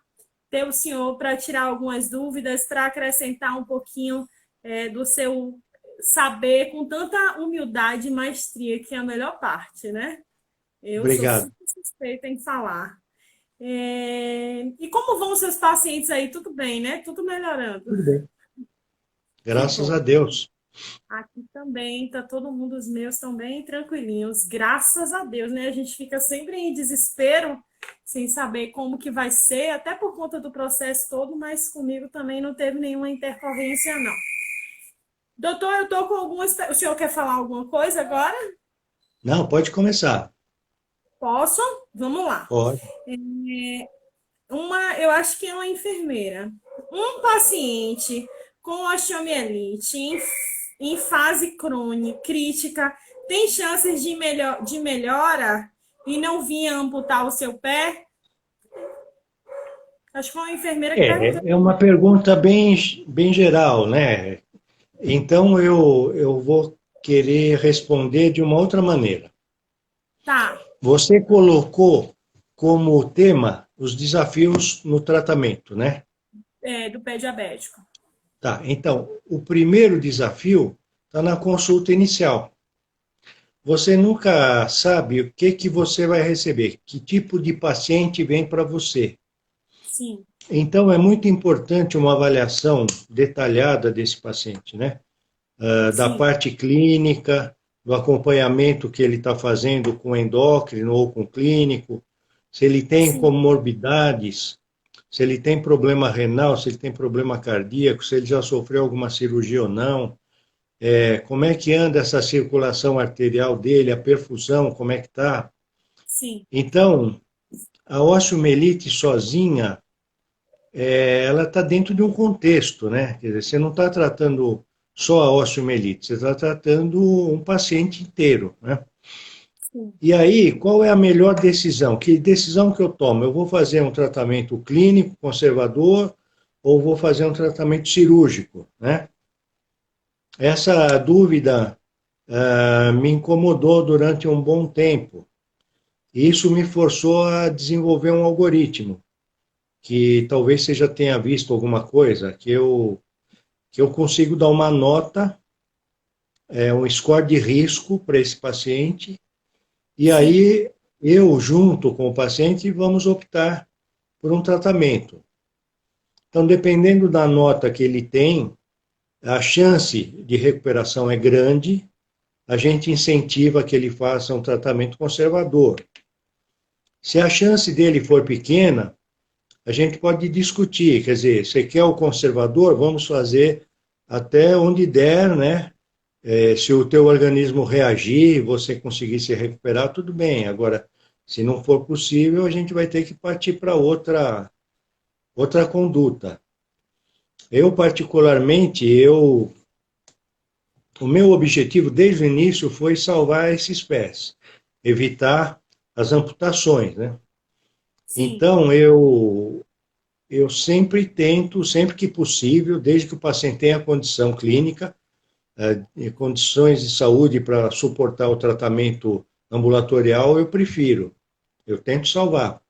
ter o senhor para tirar algumas dúvidas, para acrescentar um pouquinho do seu saber com tanta humildade e maestria, que é a melhor parte, né? Eu sou Obrigado. super suspeita em falar. E como vão os seus pacientes aí? Tudo bem, né? Tudo melhorando. Tudo bem. Que Graças a bom. Deus. Aqui também tá todo mundo, os meus estão bem tranquilinhos, graças a Deus, né? A gente fica sempre em desespero, sem saber como que vai ser, até por conta do processo todo, mas comigo também não teve nenhuma intercorrência, não. Doutor, eu tô com algumas. O senhor quer falar alguma coisa agora? Não, pode começar. Posso? Vamos lá. Pode. Eu acho que é uma enfermeira. Um paciente com osteomielite em fase crônica, crítica, tem chances de melhora e não vir amputar o seu pé? Acho que foi uma enfermeira que perguntou. É uma pergunta bem geral, né? Então eu vou querer responder de uma outra maneira. Tá, Você colocou como tema os desafios no tratamento, né? do pé diabético. Tá, então, o primeiro desafio está na consulta inicial. Você nunca sabe o que você vai receber, que tipo de paciente vem para você. Sim, Então, é muito importante uma avaliação detalhada desse paciente, né? Da sim, parte clínica, do acompanhamento que ele está fazendo com endócrino ou com clínico, se ele tem sim, comorbidades, se ele tem problema renal, se ele tem problema cardíaco, se ele já sofreu alguma cirurgia ou não, como é que anda essa circulação arterial dele, a perfusão, como é que está. sim, Então, a osteomielite sozinha, ela está dentro de um contexto, né? Quer dizer, você não está tratando só a osteomielite, você está tratando um paciente inteiro, né? sim, E aí, qual é a melhor decisão? Que decisão que eu tomo? Eu vou fazer um tratamento clínico, conservador, ou vou fazer um tratamento cirúrgico, né? Essa dúvida me incomodou durante um bom tempo. E isso me forçou a desenvolver um algoritmo, que talvez você já tenha visto alguma coisa, que eu consigo dar uma nota, um score de risco para esse paciente, e sim, aí eu, junto com o paciente, vamos optar por um tratamento. Então, dependendo da nota que ele tem, a chance de recuperação é grande, a gente incentiva que ele faça um tratamento conservador. Se a chance dele for pequena, a gente pode discutir, quer dizer, você quer o conservador, vamos fazer até onde der, né? Se o teu organismo reagir, você conseguir se recuperar, tudo bem. Agora, Se não for possível, a gente vai ter que partir para outra conduta. Eu, particularmente, o meu objetivo desde o início foi salvar esses pés, evitar as amputações, né? Sim, Então, eu sempre tento, sempre que possível, desde que o paciente tenha condição clínica, condições de saúde para suportar o tratamento ambulatorial, eu prefiro. Eu tento salvar.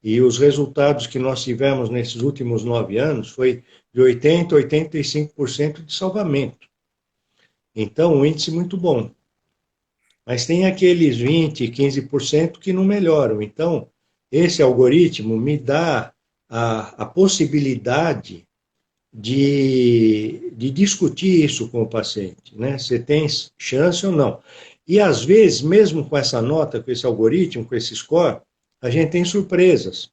E os resultados que nós tivemos nesses últimos 9 anos foi de 80% a 85% de salvamento. Então, um índice muito bom. Mas tem aqueles 20%, 15% que não melhoram. Então, esse algoritmo me dá a possibilidade de discutir isso com o paciente, né? Você tem chance ou não. E às vezes, mesmo com essa nota, com esse algoritmo, com esse score, a gente tem surpresas.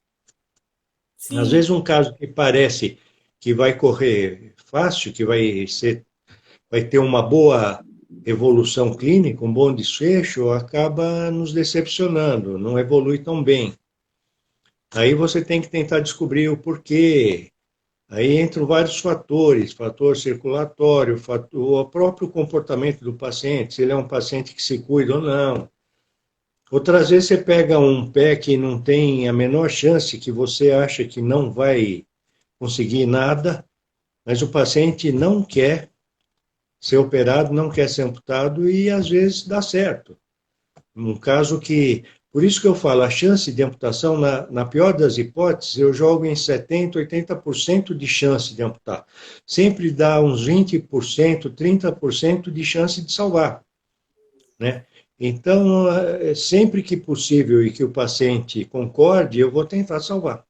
Às sim. vezes um caso que parece que vai correr fácil, que vai ter uma boa evolução clínica, um bom desfecho, acaba nos decepcionando, não evolui tão bem. Aí você tem que tentar descobrir o porquê. Aí entram vários fatores, fator circulatório, o próprio comportamento do paciente, se ele é um paciente que se cuida ou não. Outras vezes você pega um pé que não tem a menor chance, que você acha que não vai conseguir nada, mas o paciente não quer ser operado, não quer ser amputado e às vezes dá certo. Um caso que, por isso que eu falo, a chance de amputação, na pior das hipóteses, eu jogo em 70%, 80% de chance de amputar. Sempre dá uns 20%, 30% de chance de salvar, né? Então, sempre que possível e que o paciente concorde, eu vou tentar salvar.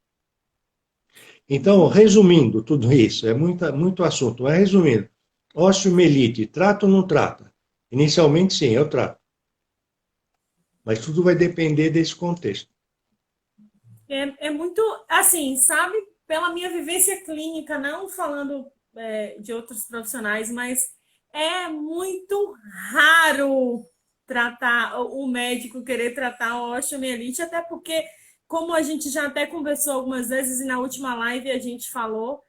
Então, Entendi. resumindo tudo isso, é muito assunto, mas resumindo, osteomielite, trata ou não trata? Inicialmente, sim, eu trato. Mas tudo vai depender desse contexto. É muito assim, sabe? Pela minha vivência clínica, não falando de outros profissionais, mas é muito raro tratar o médico querer tratar a osteomielite, até porque, como a gente já até conversou algumas vezes e na última live a gente falou,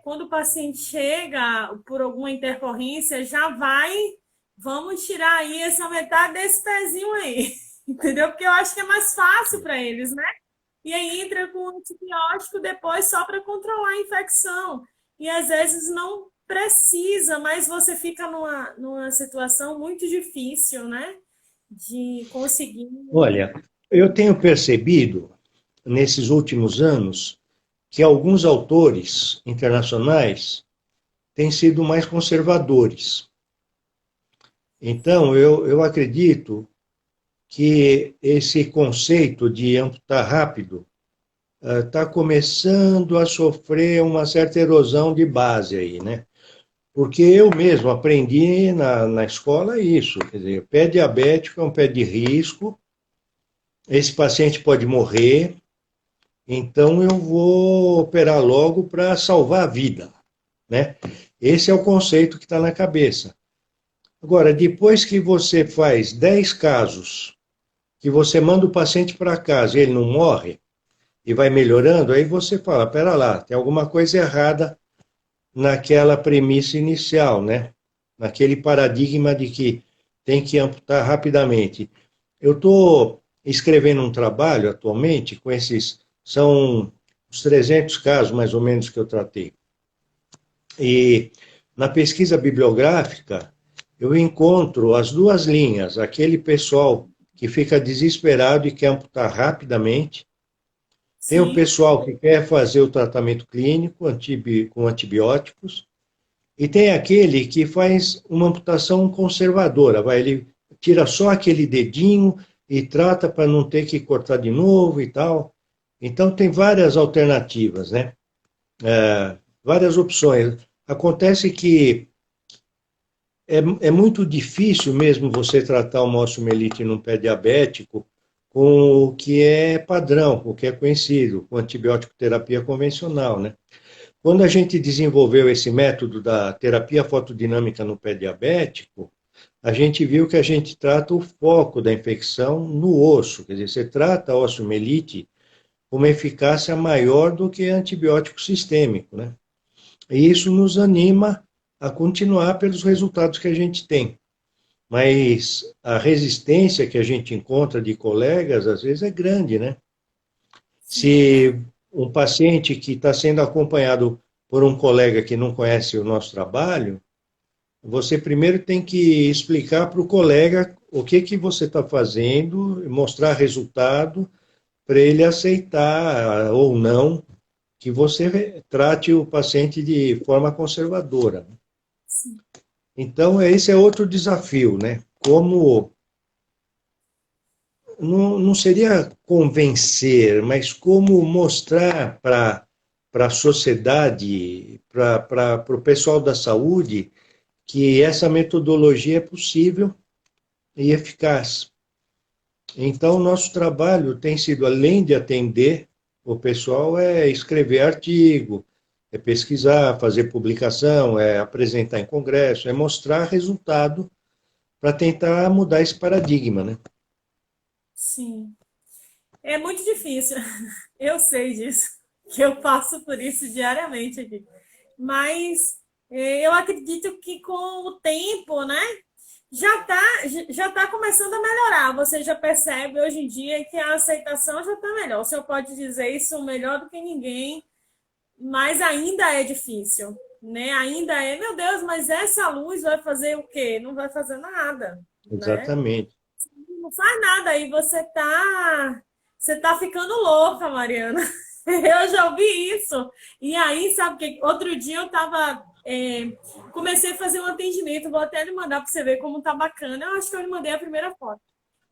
quando o paciente chega por alguma intercorrência, já vai, vamos tirar aí essa metade desse pezinho aí. Entendeu? Porque eu acho que é mais fácil para eles, né? E aí entra com antibiótico depois só para controlar a infecção. E às vezes não precisa, mas você fica numa situação muito difícil, né? De conseguir. Olha, eu tenho percebido, nesses últimos anos, que alguns autores internacionais têm sido mais conservadores. Então, eu acredito que esse conceito de amputar rápido está começando a sofrer uma certa erosão de base aí, né? Porque eu mesmo aprendi na escola isso, quer dizer, pé diabético é um pé de risco, esse paciente pode morrer, então eu vou operar logo para salvar a vida, né? Esse é o conceito que está na cabeça. Agora, depois que você faz 10 casos, que você manda o paciente para casa e ele não morre, e vai melhorando, aí você fala, pera lá, tem alguma coisa errada naquela premissa inicial, né? Naquele paradigma de que tem que amputar rapidamente. Eu estou escrevendo um trabalho atualmente com esses, são os 300 casos mais ou menos que eu tratei. E na pesquisa bibliográfica, eu encontro as duas linhas, aquele pessoal que fica desesperado e quer amputar rapidamente, tem o Sim, pessoal que quer fazer o tratamento clínico com antibióticos, e tem aquele que faz uma amputação conservadora, ele tira só aquele dedinho e trata para não ter que cortar de novo e tal. Então tem várias alternativas, né? Várias opções. Acontece que é muito difícil mesmo você tratar uma osteomielite num pé diabético com o que é padrão, com o que é conhecido, com antibiótico terapia convencional, né? Quando a gente desenvolveu esse método da terapia fotodinâmica no pé diabético, a gente viu que a gente trata o foco da infecção no osso, quer dizer, você trata a osteomielite com uma eficácia maior do que antibiótico sistêmico, né? E isso nos anima a continuar pelos resultados que a gente tem. Mas a resistência que a gente encontra de colegas, às vezes, é grande, né? Sim, Se um paciente que está sendo acompanhado por um colega que não conhece o nosso trabalho, você primeiro tem que explicar para o colega o que você está fazendo, mostrar resultado, para ele aceitar ou não que você trate o paciente de forma conservadora. sim. Então, esse é outro desafio, né? Como não seria convencer, mas como mostrar para a sociedade, para o pessoal da saúde, que essa metodologia é possível e eficaz. Então, nosso trabalho tem sido, além de atender o pessoal, é escrever artigo, é pesquisar, fazer publicação, é apresentar em congresso, é mostrar resultado para tentar mudar esse paradigma, né? Sim. É muito difícil. Eu sei disso, que eu passo por isso diariamente aqui. Mas eu acredito que com o tempo, né, já tá começando a melhorar. Você já percebe hoje em dia que a aceitação já está melhor. O senhor pode dizer isso melhor do que ninguém, mas ainda é difícil, né? Ainda é, meu Deus, mas essa luz vai fazer o quê? Não vai fazer nada, né? Exatamente. Não faz nada aí, você tá ficando louca, Mariana. Eu já ouvi isso. E aí, sabe que outro dia eu tava comecei a fazer um atendimento, vou até lhe mandar para você ver como tá bacana. Eu acho que eu lhe mandei a primeira foto.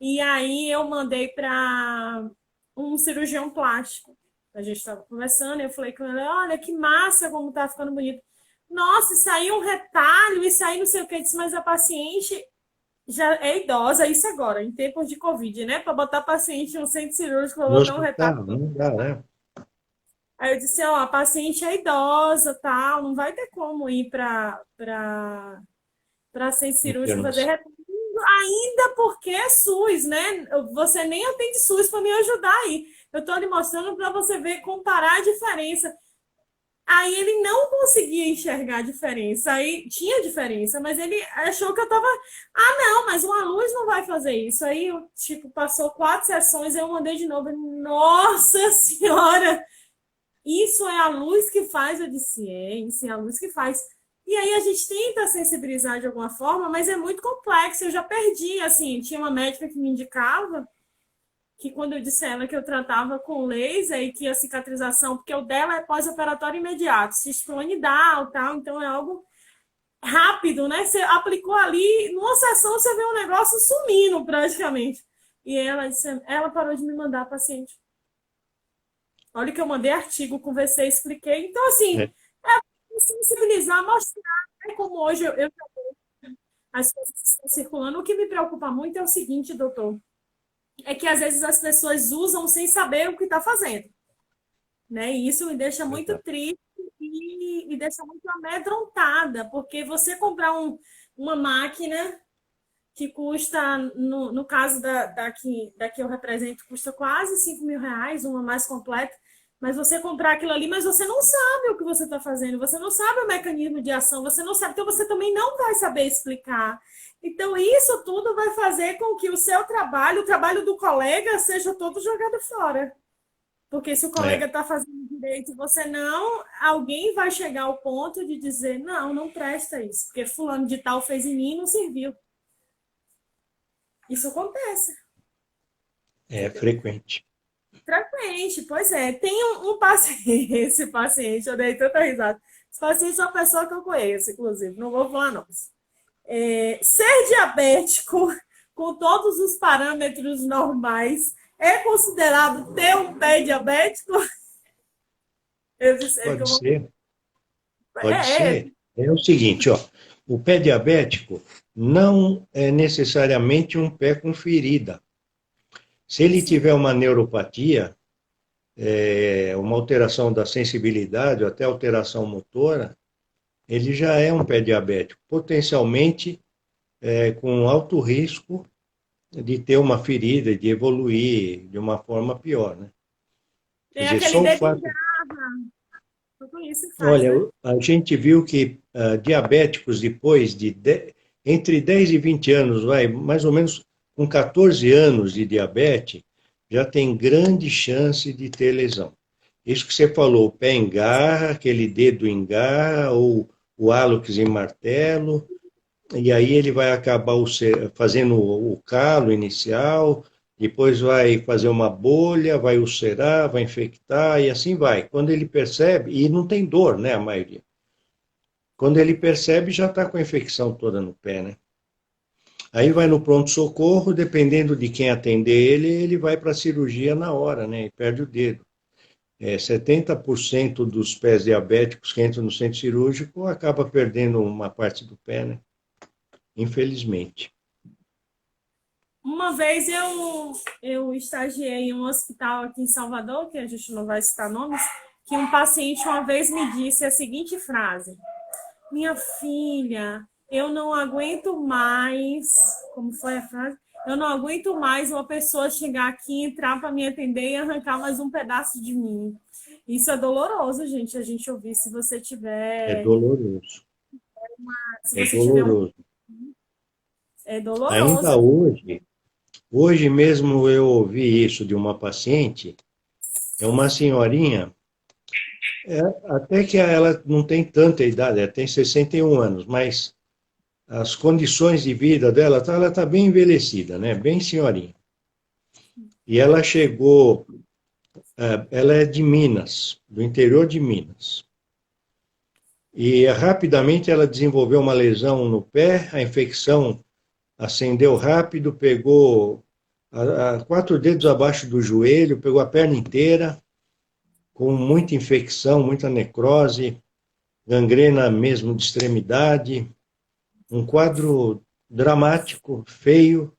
E aí eu mandei para um cirurgião plástico. A gente estava conversando, eu falei com ele, olha que massa como tá ficando bonito. Nossa, saiu um retalho, e saiu não sei o que, disse, mas a paciente já é idosa, isso agora, em tempos de Covid, né? Para botar paciente no centro cirúrgico, para No botar um retalho. hospital, não dá, né? Aí eu disse, ó, a paciente é idosa, tal, não vai ter como ir para centro cirúrgico fazer Internação. retalho, ainda porque é SUS, né? Você nem atende SUS para me ajudar aí. Eu estou lhe mostrando para você ver, comparar a diferença. Aí ele não conseguia enxergar a diferença. Aí tinha diferença, mas ele achou que eu tava. Ah, não, mas uma luz não vai fazer isso. Aí, tipo, passou 4 sessões, eu mandei de novo. Nossa Senhora! Isso é a luz que faz, eu disse, isso é a luz que faz. E aí a gente tenta sensibilizar de alguma forma, mas é muito complexo. Eu já perdi, assim, tinha uma médica que me indicava que quando eu disse a ela que eu tratava com laser e que a cicatrização, porque o dela é pós-operatório imediato, cisplatinidal, tal, então é algo rápido, né? Você aplicou ali, numa sessão você vê um negócio sumindo praticamente. E ela disse, ela parou de me mandar paciente. Olha que eu mandei artigo, conversei, expliquei. Então, assim, É, sensibilizar, mostrar, né, como hoje as coisas estão circulando. O que me preocupa muito é o seguinte, doutor, é que às vezes as pessoas usam sem saber o que está fazendo, né? E isso me deixa muito verdade. triste e me deixa muito amedrontada, porque você comprar uma máquina que custa, no caso da que eu represento, custa quase R$ 5.000, uma mais completa, mas você comprar aquilo ali, mas você não sabe o que você está fazendo, você não sabe o mecanismo de ação, você não sabe, então você também não vai saber explicar. Então, isso tudo vai fazer com que o seu trabalho, o trabalho do colega, seja todo jogado fora. Porque se o colega É, está fazendo direito e você não, alguém vai chegar ao ponto de dizer, não, não presta isso, porque fulano de tal fez em mim e não serviu. Isso acontece, é entendeu? frequente. Frequente, pois é. Tem um paciente, esse paciente, eu dei tanta risada. Esse paciente é uma pessoa que eu conheço, inclusive, não vou falar nomes. Ser diabético com todos os parâmetros normais é considerado ter um pé diabético? Eu disse ele que Pode eu vou. ser, pode É, ser. É o seguinte, ó, o pé diabético não é necessariamente um pé com ferida. Se ele sim, tiver uma neuropatia, uma alteração da sensibilidade ou até alteração motora, ele já é um pé diabético, potencialmente com alto risco de ter uma ferida, de evoluir de uma forma pior, né? Quer Tem dizer, aquele só o dedo em fato. garra. Tudo isso faz, Olha, né? a gente viu que diabéticos depois entre 10 e 20 anos, vai, mais ou menos com 14 anos de diabetes, já tem grande chance de ter lesão. Isso que você falou, o pé engarra, aquele dedo engarra, ou o hálux em martelo, e aí ele vai acabar fazendo o calo inicial, depois vai fazer uma bolha, vai ulcerar, vai infectar e assim vai. Quando ele percebe, e não tem dor, né, a maioria. Quando ele percebe, já está com a infecção toda no pé, né? Aí vai no pronto-socorro, dependendo de quem atender ele, ele vai para a cirurgia na hora, né? E perde o dedo. 70% dos pés diabéticos que entram no centro cirúrgico acaba perdendo uma parte do pé, né? Infelizmente. Uma vez eu estagiei em um hospital aqui em Salvador, que a gente não vai citar nomes, que um paciente uma vez me disse a seguinte frase: Minha filha, eu não aguento mais. Como foi a frase? Eu não aguento mais uma pessoa chegar aqui, entrar para me atender e arrancar mais um pedaço de mim. Isso é doloroso, gente, a gente ouvir. Se você É tiver, doloroso. se É você tiver um, doloroso. é doloroso. Ainda hoje mesmo eu ouvi isso de uma paciente, é uma senhorinha, até que ela não tem tanta idade, ela tem 61 anos, mas as condições de vida dela, ela está bem envelhecida, né? Bem senhorinha. E ela chegou, ela é de Minas, do interior de Minas. E rapidamente ela desenvolveu uma lesão no pé, a infecção acendeu rápido, pegou 4 dedos abaixo do joelho, pegou a perna inteira, com muita infecção, muita necrose, gangrena mesmo de extremidade, um quadro dramático, feio,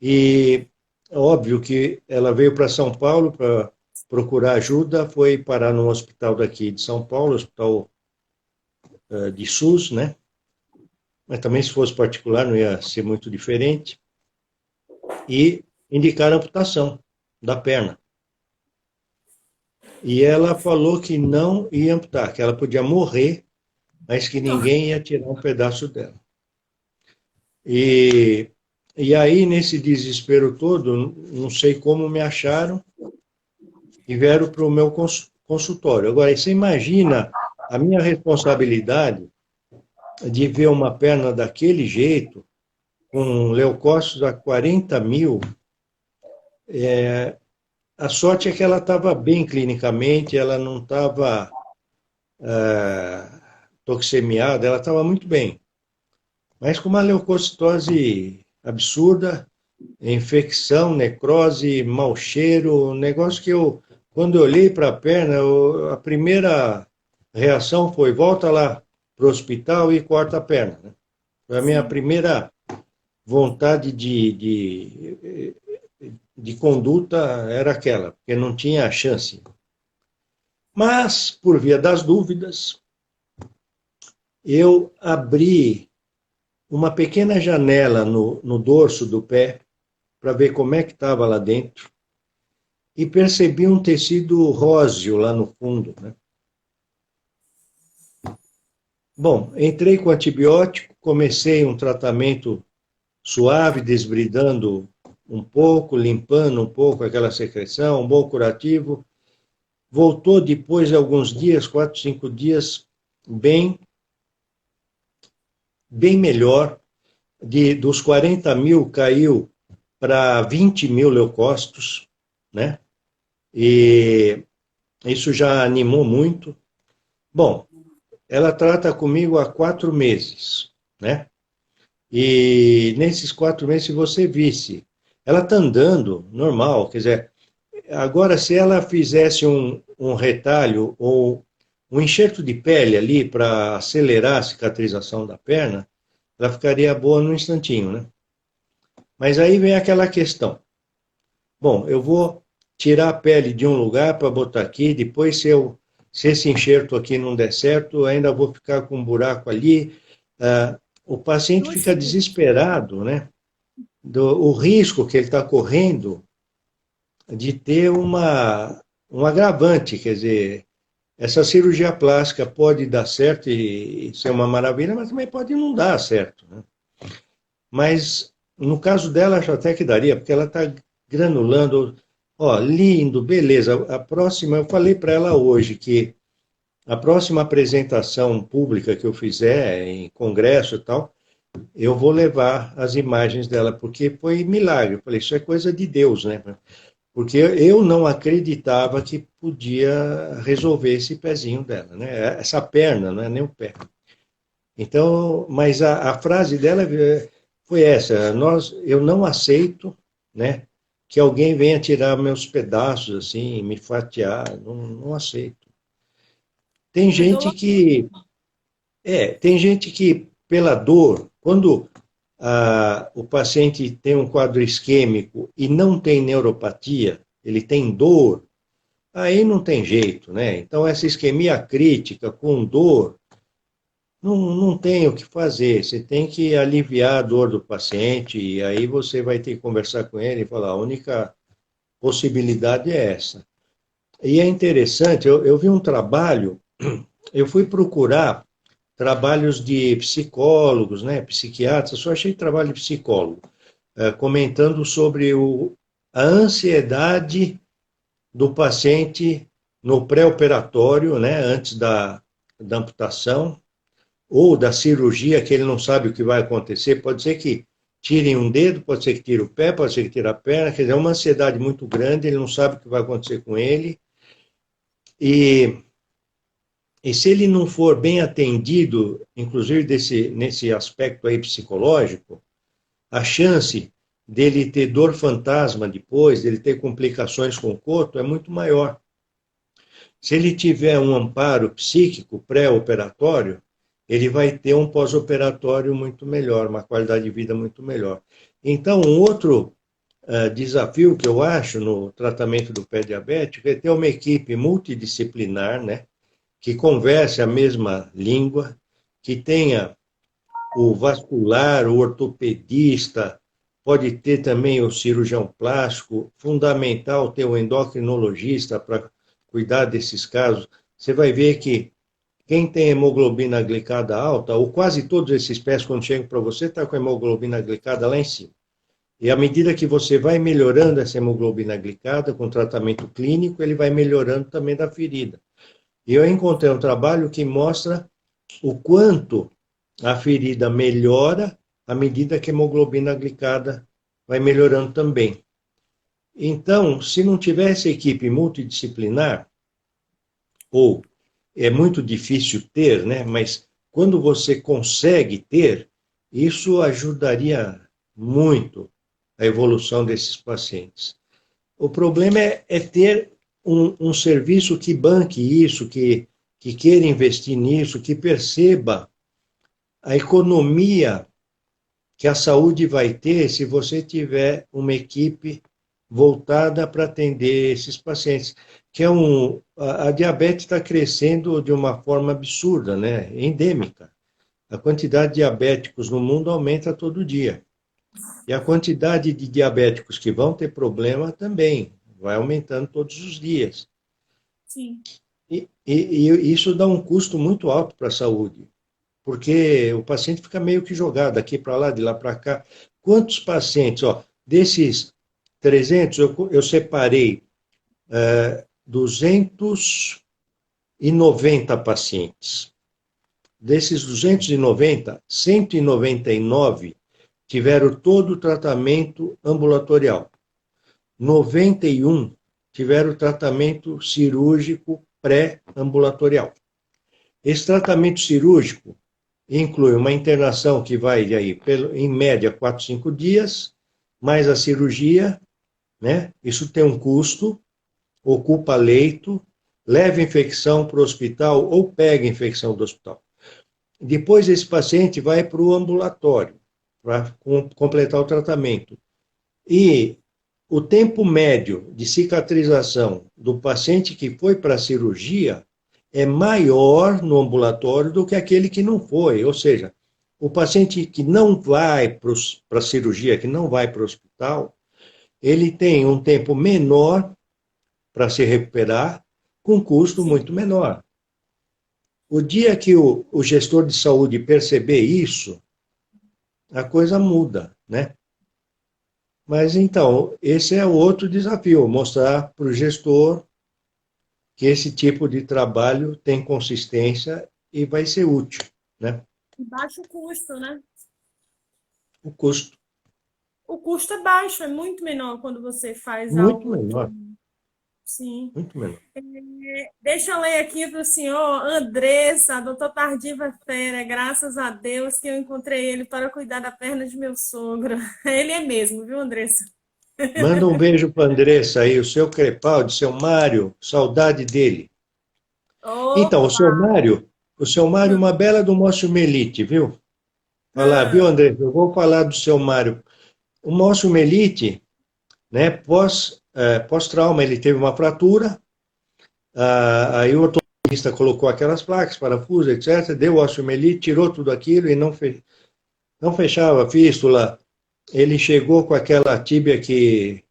e óbvio que ela veio para São Paulo para procurar ajuda, foi parar num hospital daqui de São Paulo, hospital de SUS, né? Mas também se fosse particular não ia ser muito diferente, e indicaram amputação da perna. E ela falou que não ia amputar, que ela podia morrer, mas que ninguém ia tirar um pedaço dela. E, e aí, nesse desespero todo, não sei como me acharam e vieram para o meu consultório. Agora, você imagina a minha responsabilidade de ver uma perna daquele jeito, com leucócitos a 40 mil. A sorte é que ela estava bem clinicamente, ela não estava toxemiada, ela estava muito bem. Mas com uma leucocitose absurda, infecção, necrose, mau cheiro, um negócio que quando eu olhei para a perna, a primeira reação foi: volta lá para o hospital e corta a perna. Né? Foi a minha primeira vontade de conduta, era aquela, porque não tinha chance. Mas, por via das dúvidas, eu abri uma pequena janela no dorso do pé para ver como é que estava lá dentro e percebi um tecido róseo lá no fundo, né? Bom, entrei com antibiótico, comecei um tratamento suave, desbridando um pouco, limpando um pouco aquela secreção, um bom curativo. Voltou depois de alguns dias, 4, 5 dias, bem melhor. Dos 40 mil caiu para 20 mil leucócitos, né? E isso já animou muito. Bom, ela trata comigo há 4 meses, né? E nesses 4 meses, se você visse, ela está andando normal, quer dizer, agora se ela fizesse um retalho ou um enxerto de pele ali para acelerar a cicatrização da perna, ela ficaria boa num instantinho, né? Mas aí vem aquela questão. Bom, eu vou tirar a pele de um lugar para botar aqui, depois se esse enxerto aqui não der certo, ainda vou ficar com um buraco ali. o paciente No fica escuro. desesperado, né? O risco que ele está correndo de ter um agravante, quer dizer, essa cirurgia plástica pode dar certo e ser uma maravilha, mas também pode não dar certo, né? Mas no caso dela, acho até que daria, porque ela está granulando. Ó, lindo, beleza. A próxima, eu falei para ela hoje que a próxima apresentação pública que eu fizer em congresso e tal, eu vou levar as imagens dela, porque foi milagre. Eu falei, isso é coisa de Deus, né? Porque eu não acreditava que podia resolver esse pezinho dela, né? Essa perna, não é nem o pé. Então, mas a frase dela foi essa: eu não aceito, né, que alguém venha tirar meus pedaços assim, me fatiar, não aceito. Tem É gente doloroso. que tem gente que pela dor, quando o paciente tem um quadro isquêmico e não tem neuropatia, ele tem dor, aí não tem jeito, né? Então essa isquemia crítica com dor não tem o que fazer, você tem que aliviar a dor do paciente, e aí você vai ter que conversar com ele e falar, a única possibilidade é essa. E é interessante, eu vi um trabalho, eu fui procurar trabalhos de psicólogos, né, psiquiatras, só achei trabalho de psicólogo, comentando sobre a ansiedade do paciente no pré-operatório, né, antes da amputação, ou da cirurgia, que ele não sabe o que vai acontecer. Pode ser que tirem um dedo, pode ser que tire o pé, pode ser que tire a perna, quer dizer, é uma ansiedade muito grande, ele não sabe o que vai acontecer com ele. E, e se ele não for bem atendido, inclusive nesse aspecto aí psicológico, a chance dele ter dor fantasma depois, dele ter complicações com o corpo, é muito maior. Se ele tiver um amparo psíquico pré-operatório, ele vai ter um pós-operatório muito melhor, uma qualidade de vida muito melhor. Então, um outro desafio que eu acho no tratamento do pé diabético é ter uma equipe multidisciplinar, né, que converse a mesma língua, que tenha o vascular, o ortopedista, pode ter também o cirurgião plástico, fundamental ter o endocrinologista para cuidar desses casos. Você vai ver que quem tem hemoglobina glicada alta, ou quase todos esses pés, quando chegam para você, está com a hemoglobina glicada lá em cima. E à medida que você vai melhorando essa hemoglobina glicada com tratamento clínico, ele vai melhorando também da ferida. E eu encontrei um trabalho que mostra o quanto a ferida melhora à medida que a hemoglobina glicada vai melhorando também. Então, se não tivesse equipe multidisciplinar, ou é muito difícil ter, né? Mas quando você consegue ter, isso ajudaria muito a evolução desses pacientes. O problema é ter um serviço que banque isso, que queira investir nisso, que perceba a economia que a saúde vai ter se você tiver uma equipe voltada para atender esses pacientes, que a diabetes está crescendo de uma forma absurda, né? Endêmica. A quantidade de diabéticos no mundo aumenta todo dia. E a quantidade de diabéticos que vão ter problema também vai aumentando todos os dias. Sim. E isso dá um custo muito alto para a saúde, porque o paciente fica meio que jogado aqui para lá, de lá para cá. Quantos pacientes, ó, desses 300, eu separei 290 pacientes. Desses 290, 199 tiveram todo o tratamento ambulatorial. 91 tiveram tratamento cirúrgico pré-ambulatorial. Esse tratamento cirúrgico inclui uma internação que vai aí, em média, 4, 5 dias, mais a cirurgia, né? Isso tem um custo, ocupa leito, leva infecção para o hospital ou pega infecção do hospital. Depois esse paciente vai para o ambulatório para completar o tratamento. E o tempo médio de cicatrização do paciente que foi para a cirurgia é maior no ambulatório do que aquele que não foi. Ou seja, o paciente que não vai para a cirurgia, que não vai para o hospital, ele tem um tempo menor para se recuperar, com custo Sim. muito menor. O dia que o gestor de saúde perceber isso, a coisa muda, né? Mas então, esse é outro desafio, mostrar para o gestor que esse tipo de trabalho tem consistência e vai ser útil, né? E baixo custo, né? O custo O custo é baixo, é muito menor quando você faz muito algo menor, autônomo. Sim. muito menor. Deixa eu ler aqui para o senhor, Andressa, doutor Tardiva é Fera, graças a Deus que eu encontrei ele para cuidar da perna de meu sogro. Ele é mesmo, viu, Andressa? Manda um beijo para a Andressa aí, o seu Crepaldi, seu Mário, saudade dele. Então, Opa! O seu Mário, uma bela do osteomielite, viu? Falar, viu, Ah, André? Eu vou falar do seu Mário. O osteomielite, né, pós-trauma, ele teve uma fratura, aí o ortopedista colocou aquelas placas, parafusos, etc., deu osteomielite, tirou tudo aquilo e não fechava a fístula. Ele chegou com aquela tíbia que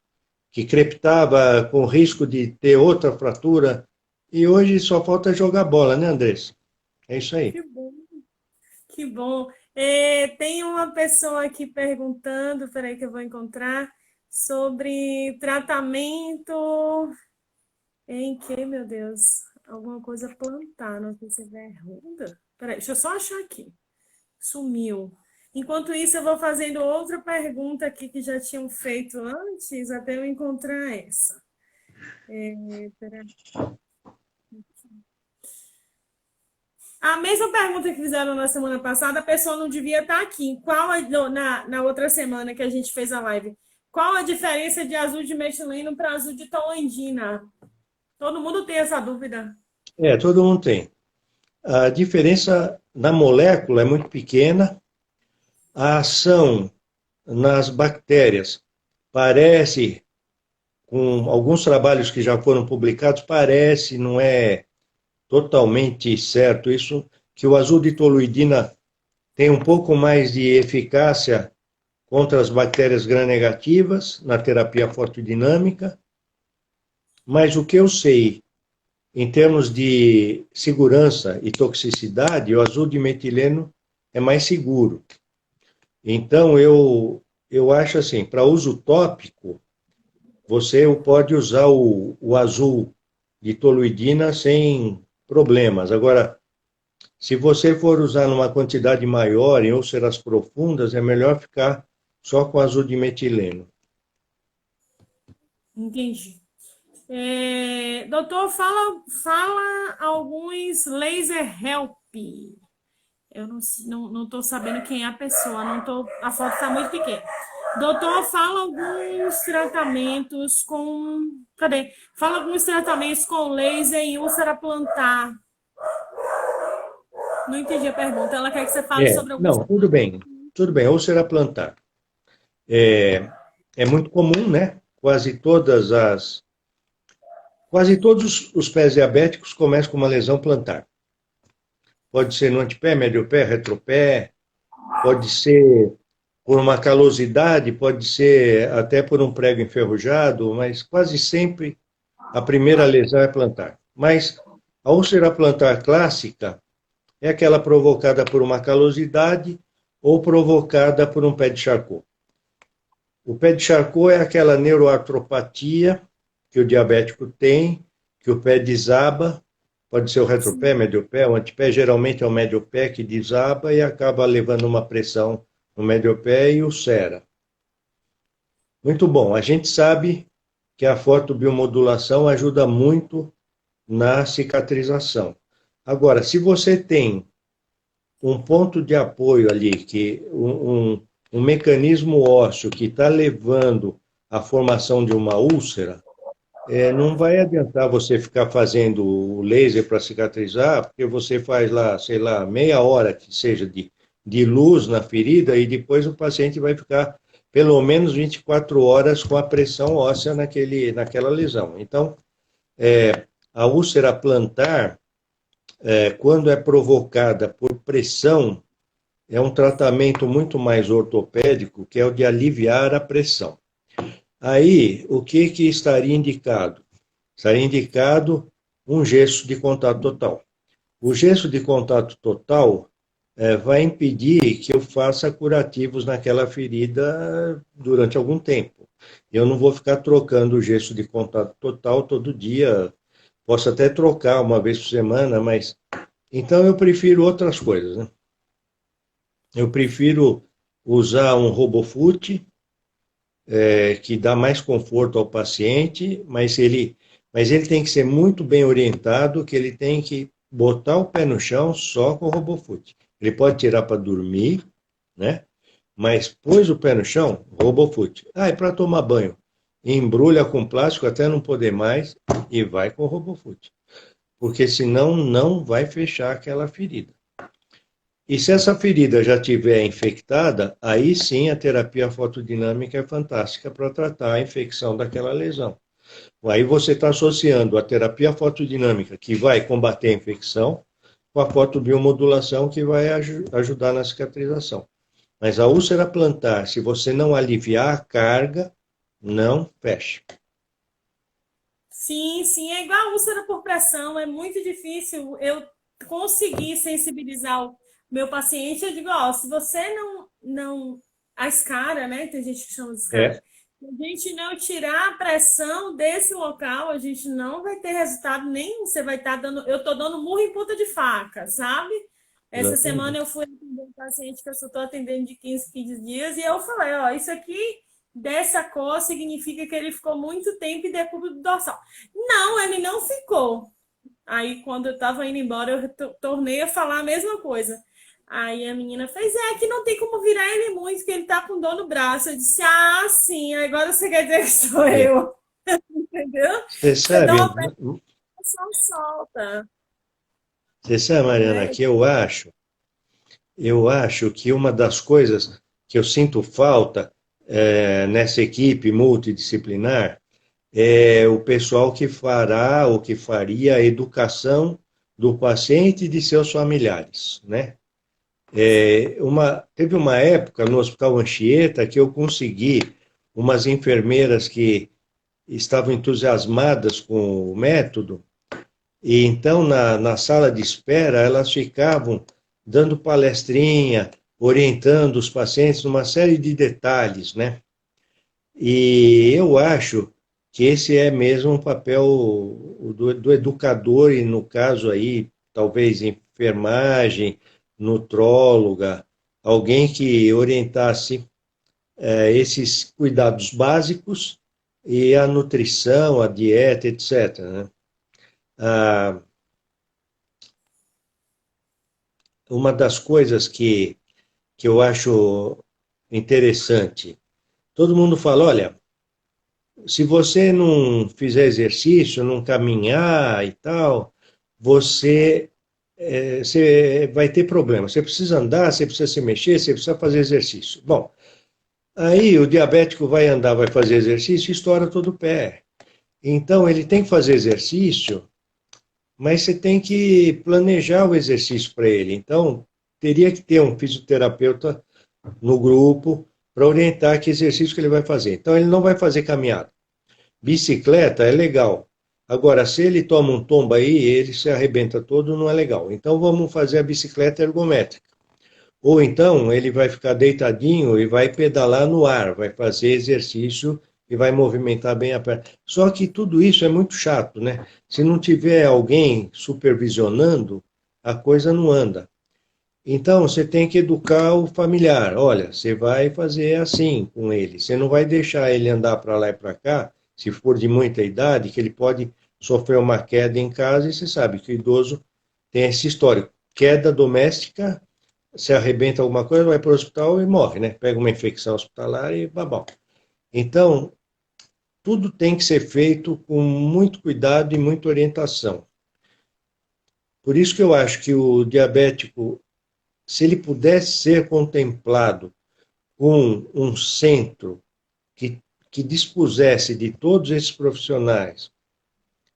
crepitava, com risco de ter outra fratura, e hoje só falta jogar bola, né, Andrés? É isso aí. que bom, que bom. Tem uma pessoa aqui perguntando, peraí que eu vou encontrar, sobre tratamento em que, meu Deus, alguma coisa plantar, não sei se é verruga. Peraí, deixa eu só achar aqui. Sumiu. Enquanto isso, eu vou fazendo outra pergunta aqui que já tinham feito antes, até eu encontrar essa. Peraí. A mesma pergunta que fizeram na semana passada, a pessoa não devia estar aqui. Na outra semana que a gente fez a live? Qual a diferença de azul de metileno para azul de tolendina? Todo mundo tem essa dúvida. Todo mundo tem. A diferença na molécula é muito pequena, a ação nas bactérias parece, com alguns trabalhos que já foram publicados, parece, não é totalmente certo isso, que o azul de toluidina tem um pouco mais de eficácia contra as bactérias gram-negativas na terapia fotodinâmica, mas o que eu sei em termos de segurança e toxicidade, o azul de metileno é mais seguro. Então, eu acho assim, para uso tópico, você pode usar o azul de toluidina sem problemas. Agora, se você for usar numa quantidade maior, em úlceras profundas, é melhor ficar só com azul de metileno. Entendi. Doutor, fala alguns laser help. Eu não estou sabendo quem é a pessoa, a foto está muito pequena. Doutor, fala alguns tratamentos com. Cadê? Fala alguns tratamentos com laser em úlcera plantar. Não entendi a pergunta. Ela quer que você fale sobre alguns. Não, tudo bem, úlcera plantar. É muito comum, né? Quase todos os pés diabéticos começam com uma lesão plantar. Pode ser no antepé, médio pé, retropé, pode ser por uma calosidade, pode ser até por um prego enferrujado, mas quase sempre a primeira lesão é plantar. Mas a úlcera plantar clássica é aquela provocada por uma calosidade ou provocada por um pé de Charcot. O pé de Charcot é aquela neuroartropatia que o diabético tem, que o pé desaba, pode ser o retropé, médio pé, o antepé, geralmente é o médio pé que desaba e acaba levando uma pressão no médio pé e ulcera. Muito bom, a gente sabe que a fotobiomodulação ajuda muito na cicatrização. Agora, se você tem um ponto de apoio ali, um mecanismo ósseo que está levando à formação de uma úlcera, não vai adiantar você ficar fazendo o laser para cicatrizar, porque você faz lá, sei lá, meia hora que seja de luz na ferida e depois o paciente vai ficar pelo menos 24 horas com a pressão óssea naquela lesão. Então, a úlcera plantar, quando é provocada por pressão, é um tratamento muito mais ortopédico, que é o de aliviar a pressão. Aí, o que estaria indicado? Estaria indicado um gesso de contato total. O gesso de contato total vai impedir que eu faça curativos naquela ferida durante algum tempo. Eu não vou ficar trocando o gesso de contato total todo dia. Posso até trocar uma vez por semana, mas então eu prefiro outras coisas, né? Eu prefiro usar um RoboFoot, que dá mais conforto ao paciente, mas ele tem que ser muito bem orientado, que ele tem que botar o pé no chão só com o RoboFoot. Ele pode tirar para dormir, né? Mas pôs o pé no chão, RoboFoot. Ah, é para tomar banho. Embrulha com plástico até não poder mais e vai com o RoboFoot. Porque senão não vai fechar aquela ferida. E se essa ferida já estiver infectada, aí sim a terapia fotodinâmica é fantástica para tratar a infecção daquela lesão. Aí você está associando a terapia fotodinâmica, que vai combater a infecção, com a fotobiomodulação, que vai ajudar na cicatrização. Mas a úlcera plantar, se você não aliviar a carga, não fecha. Sim, sim, é igual a úlcera por pressão, é muito difícil eu conseguir sensibilizar o meu paciente. Eu digo, ó, se você não, a escara, né? Tem gente que chama de escara. É, Se a gente não tirar a pressão desse local, a gente não vai ter resultado nenhum. Você vai estar dando, eu estou dando murro em ponta de faca, sabe? Essa semana exatamente. eu fui atender um paciente que eu só estou atendendo de 15 dias e eu falei, ó, isso aqui dessa cor significa que ele ficou muito tempo em decúbito dorsal. Não, ele não ficou. Aí, quando eu tava indo embora, eu tornei a falar a mesma coisa. Aí a menina fez, que não tem como virar ele muito, que ele tá com dor no braço. Eu disse, ah, sim, agora você quer dizer que sou É. eu. Entendeu? Você Você dá sabe, uma pressão solta. você sabe, Mariana, Né? que eu acho que uma das coisas que eu sinto falta nessa equipe multidisciplinar é o pessoal que fará ou que faria a educação do paciente e de seus familiares, né? Teve uma época no Hospital Anchieta que eu consegui umas enfermeiras que estavam entusiasmadas com o método, e então na sala de espera elas ficavam dando palestrinha, orientando os pacientes numa série de detalhes, né? E eu acho que esse é mesmo um papel do educador, e no caso aí, talvez enfermagem, nutróloga, alguém que orientasse esses cuidados básicos e a nutrição, a dieta, etc., né? Ah, uma das coisas que eu acho interessante, todo mundo fala, olha, se você não fizer exercício, não caminhar e tal, você vai ter problema. Você precisa andar, você precisa se mexer, você precisa fazer exercício. Bom, aí o diabético vai andar, vai fazer exercício e estoura todo o pé. Então ele tem que fazer exercício, mas você tem que planejar o exercício para ele. Então teria que ter um fisioterapeuta no grupo para orientar que exercício que ele vai fazer. Então ele não vai fazer caminhada. Bicicleta é legal. Agora, se ele toma um tombo aí, ele se arrebenta todo, não é legal. Então vamos fazer a bicicleta ergométrica. Ou então ele vai ficar deitadinho e vai pedalar no ar, vai fazer exercício e vai movimentar bem a perna. Só que tudo isso é muito chato, né? Se não tiver alguém supervisionando, a coisa não anda. Então você tem que educar o familiar. Olha, você vai fazer assim com ele. Você não vai deixar ele andar para lá e para cá, se for de muita idade, que ele pode sofrer uma queda em casa, e você sabe que o idoso tem esse histórico. Queda doméstica, se arrebenta alguma coisa, vai para o hospital e morre, né? Pega uma infecção hospitalar e babau. Então, tudo tem que ser feito com muito cuidado e muita orientação. Por isso que eu acho que o diabético, se ele pudesse ser contemplado com um centro que dispusesse de todos esses profissionais,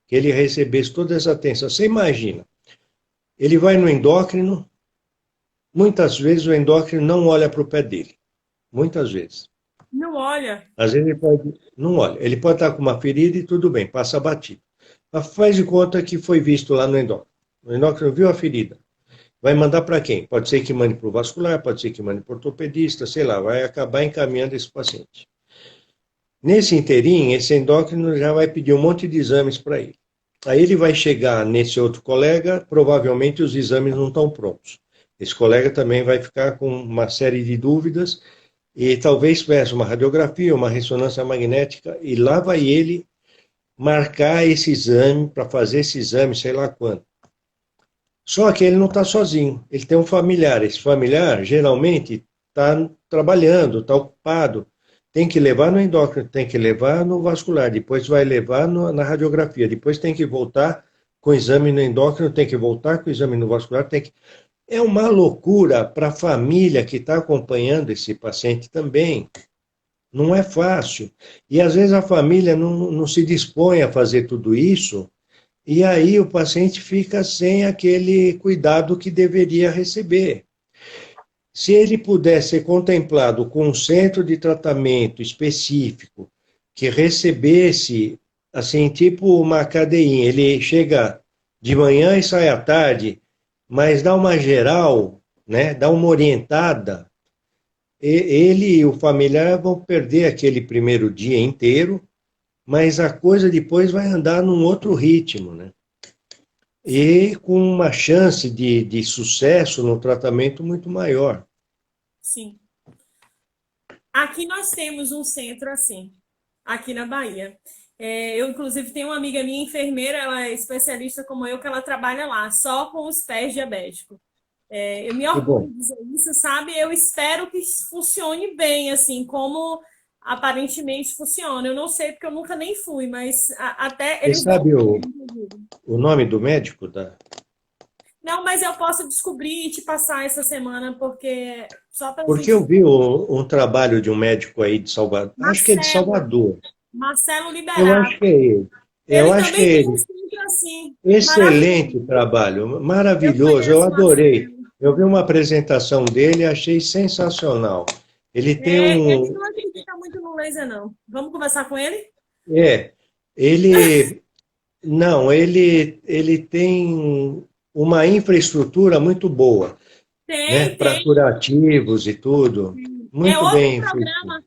que ele recebesse toda essa atenção. Você imagina, ele vai no endócrino, muitas vezes o endócrino não olha para o pé dele. Muitas vezes. Não olha. Às vezes ele pode, não olha. Ele pode estar com uma ferida e tudo bem, passa batido. Mas faz de conta que foi visto lá no endócrino. O endócrino viu a ferida. Vai mandar para quem? Pode ser que mande para o vascular, pode ser que mande para o ortopedista, sei lá, vai acabar encaminhando esse paciente. Nesse inteirinho, esse endócrino já vai pedir um monte de exames para ele. Aí ele vai chegar nesse outro colega, provavelmente os exames não estão prontos. Esse colega também vai ficar com uma série de dúvidas e talvez peça uma radiografia, uma ressonância magnética, e lá vai ele marcar esse exame, para fazer esse exame, sei lá quando. Só que ele não está sozinho, ele tem um familiar. Esse familiar, geralmente, está trabalhando, está ocupado. Tem que levar no endócrino, tem que levar no vascular, depois vai levar na radiografia, depois tem que voltar com o exame no endócrino, tem que voltar com o exame no vascular, tem que... É uma loucura para a família que está acompanhando esse paciente também. Não é fácil. E às vezes a família não se dispõe a fazer tudo isso, e aí o paciente fica sem aquele cuidado que deveria receber. Se ele pudesse ser contemplado com um centro de tratamento específico, que recebesse, assim, tipo uma cadeinha, ele chega de manhã e sai à tarde, mas dá uma geral, né, dá uma orientada, ele e o familiar vão perder aquele primeiro dia inteiro, mas a coisa depois vai andar num outro ritmo, né? E com uma chance de sucesso no tratamento muito maior. Sim. Aqui nós temos um centro assim, aqui na Bahia. Eu, inclusive, tenho uma amiga minha, enfermeira, ela é especialista como eu, que ela trabalha lá, só com os pés diabéticos. Eu me Que orgulho bom. de dizer isso, sabe? Eu espero que funcione bem, assim, como aparentemente funciona. Eu não sei, porque eu nunca nem fui, mas até Você eles dão. sabe o nome do médico? Não, mas eu posso descobrir e te passar essa semana, porque só para a Porque gente. eu vi um trabalho de um médico aí de Salvador, acho que é de Marcelo, Salvador, Marcelo eu acho que Liberato. é ele. Eu Ele acho que também é tem um ele. centro assim, Excelente maravilhoso. trabalho, Eu maravilhoso, eu conheço o adorei. Marcelo. Eu vi uma apresentação dele e achei sensacional. Ele tem Ele um. não acredita muito no laser, não. Vamos conversar com ele? É, ele. Não, ele tem uma infraestrutura muito boa, né, Tem, para tem. curativos e tudo. É Muito outro bem feito. programa.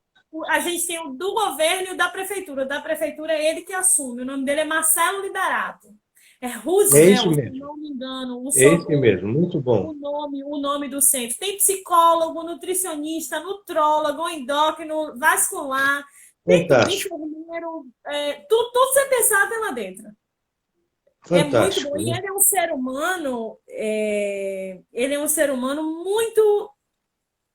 A gente tem o do governo e o da prefeitura. O da prefeitura é ele que assume. O nome dele é Marcelo Liberato. É É esse Roosevelt, se mesmo, não me engano, é esse mesmo, muito bom. o nome do centro. Tem psicólogo, nutricionista, nutrólogo, endócrino, vascular, tem tudo, Fantástico, enfermeiro, tudo você pensar tem lá dentro. É muito bom. fantástico, E né? ele é um ser humano muito,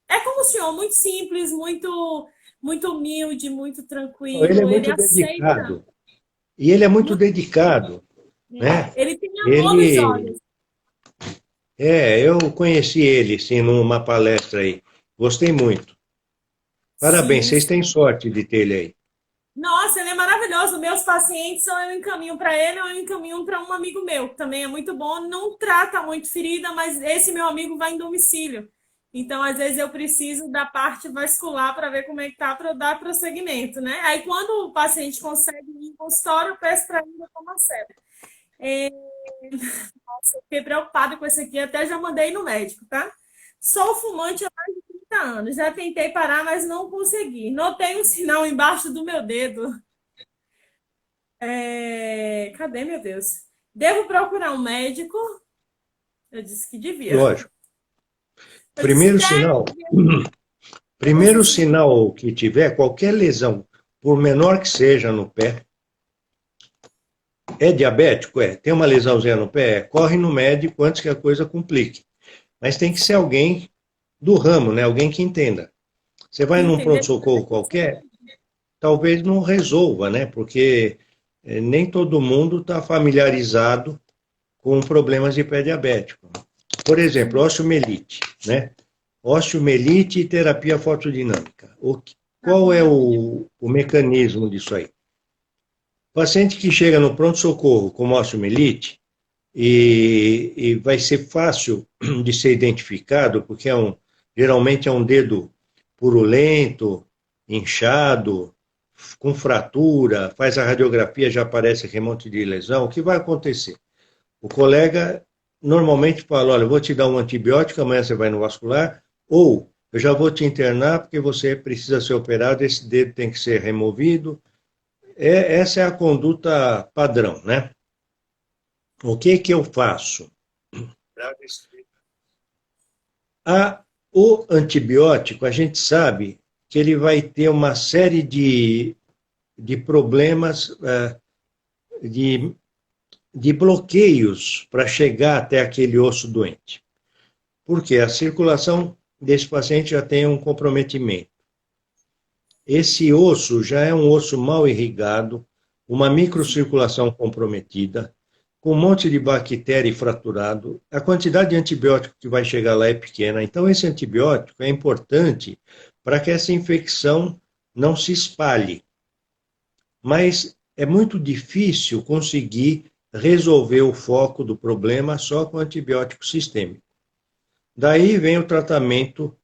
é como o senhor, muito simples, muito humilde, muito Ele é tranquilo. Ele muito aceita. dedicado, e ele é muito Muito, dedicado, né? ele tem amor nos Ele, olhos. eu conheci ele, sim, numa palestra aí. Gostei muito. Parabéns, Sim. vocês têm sorte de ter ele aí. Nossa, ele é maravilhoso. Meus pacientes, ou eu encaminho para ele, ou eu encaminho para um amigo meu, que também é muito bom. Não trata muito ferida, mas esse meu amigo vai em domicílio. Então, às vezes, eu preciso da parte vascular para ver como é que tá, para eu dar prosseguimento, né? Aí, quando o paciente consegue ir em consultório, eu peço para ele tomar certo. Nossa, eu fiquei preocupada com isso aqui, até já mandei no médico, tá? Sou fumante há mais de 30 anos. Já tentei parar, mas não consegui. Notei um sinal embaixo do meu dedo. Cadê, meu Deus? Devo procurar um médico? Eu disse que devia. Lógico. Eu disse que Primeiro deve. sinal, Eu não sei primeiro se. sinal que tiver, qualquer lesão, por menor que seja no pé, é diabético? É. Tem uma lesãozinha no pé? É. Corre no médico antes que a coisa complique. Mas tem que ser alguém do ramo, né? Alguém que entenda. Você vai num Entender. pronto-socorro qualquer, talvez não resolva, né? Porque nem todo mundo está familiarizado com problemas de pé diabético. Por exemplo, osteomielite, né? Osteomielite e terapia fotodinâmica. Qual é o mecanismo disso aí? O paciente que chega no pronto-socorro com osteomielite, e vai ser fácil de ser identificado, porque geralmente é um dedo purulento, inchado, com fratura, faz a radiografia, já aparece remonte de lesão. O que vai acontecer? O colega normalmente fala, olha, eu vou te dar um antibiótico, amanhã você vai no vascular, ou eu já vou te internar porque você precisa ser operado, esse dedo tem que ser removido. Essa é a conduta padrão, né? O que que eu faço? O antibiótico, a gente sabe que ele vai ter uma série de problemas, de, de bloqueios para chegar até aquele osso doente. Porque a circulação desse paciente já tem um comprometimento. Esse osso já é um osso mal irrigado, uma microcirculação comprometida, com um monte de bactéria fraturado. A quantidade de antibiótico que vai chegar lá é pequena. Então, esse antibiótico é importante para que essa infecção não se espalhe. Mas é muito difícil conseguir resolver o foco do problema só com antibiótico sistêmico. Daí vem o tratamento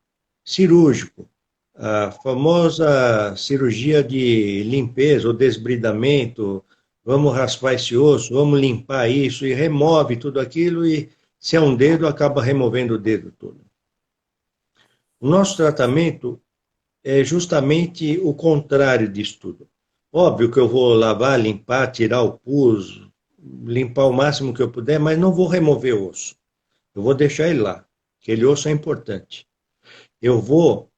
cirúrgico, a famosa cirurgia de limpeza ou desbridamento. Vamos raspar esse osso, vamos limpar isso e remove tudo aquilo e se é um dedo, acaba removendo o dedo todo. O nosso tratamento é justamente o contrário disso tudo. Óbvio que eu vou lavar, limpar, tirar o pus, limpar o máximo que eu puder, mas não vou remover o osso. Eu vou deixar ele lá. Aquele osso é importante. Eu vou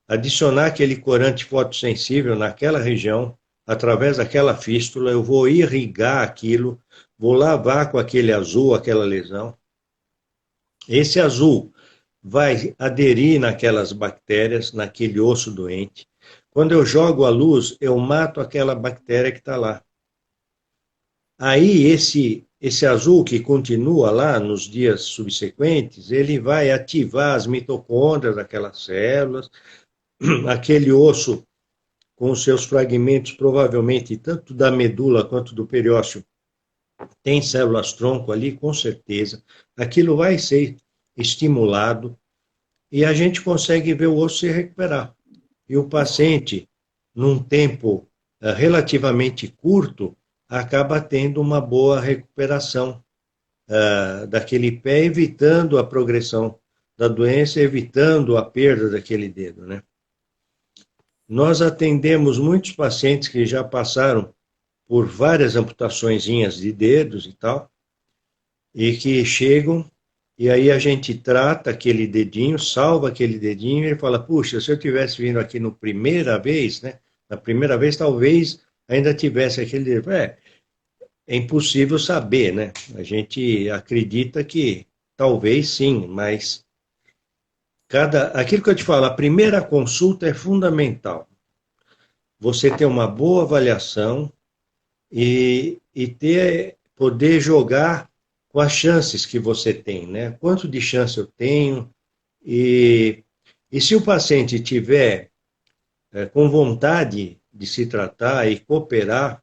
adicionar aquele corante fotossensível naquela região, através daquela fístula, eu vou irrigar aquilo, vou lavar com aquele azul aquela lesão. Esse azul vai aderir naquelas bactérias, naquele osso doente. Quando eu jogo a luz, eu mato aquela bactéria que está lá. Aí esse azul que continua lá nos dias subsequentes, ele vai ativar as mitocôndrias daquelas células, aquele osso com os seus fragmentos, provavelmente tanto da medula quanto do periósteo, tem células-tronco ali, com certeza. Aquilo vai ser estimulado e a gente consegue ver o osso se recuperar. E o paciente, num tempo relativamente curto, acaba tendo uma boa recuperação daquele pé, evitando a progressão da doença, evitando a perda daquele dedo, né? Nós atendemos muitos pacientes que já passaram por várias amputaçõezinhas de dedos e tal, e que chegam, e aí a gente trata aquele dedinho, salva aquele dedinho, e ele fala, puxa, se eu tivesse vindo aqui na primeira vez, né? Na primeira vez, talvez ainda tivesse aquele dedo. É impossível saber, né? A gente acredita que talvez sim, mas aquilo que eu te falo, a primeira consulta é fundamental. Você ter uma boa avaliação e poder jogar com as chances que você tem, né? Quanto de chance eu tenho? E se o paciente tiver com vontade de se tratar e cooperar,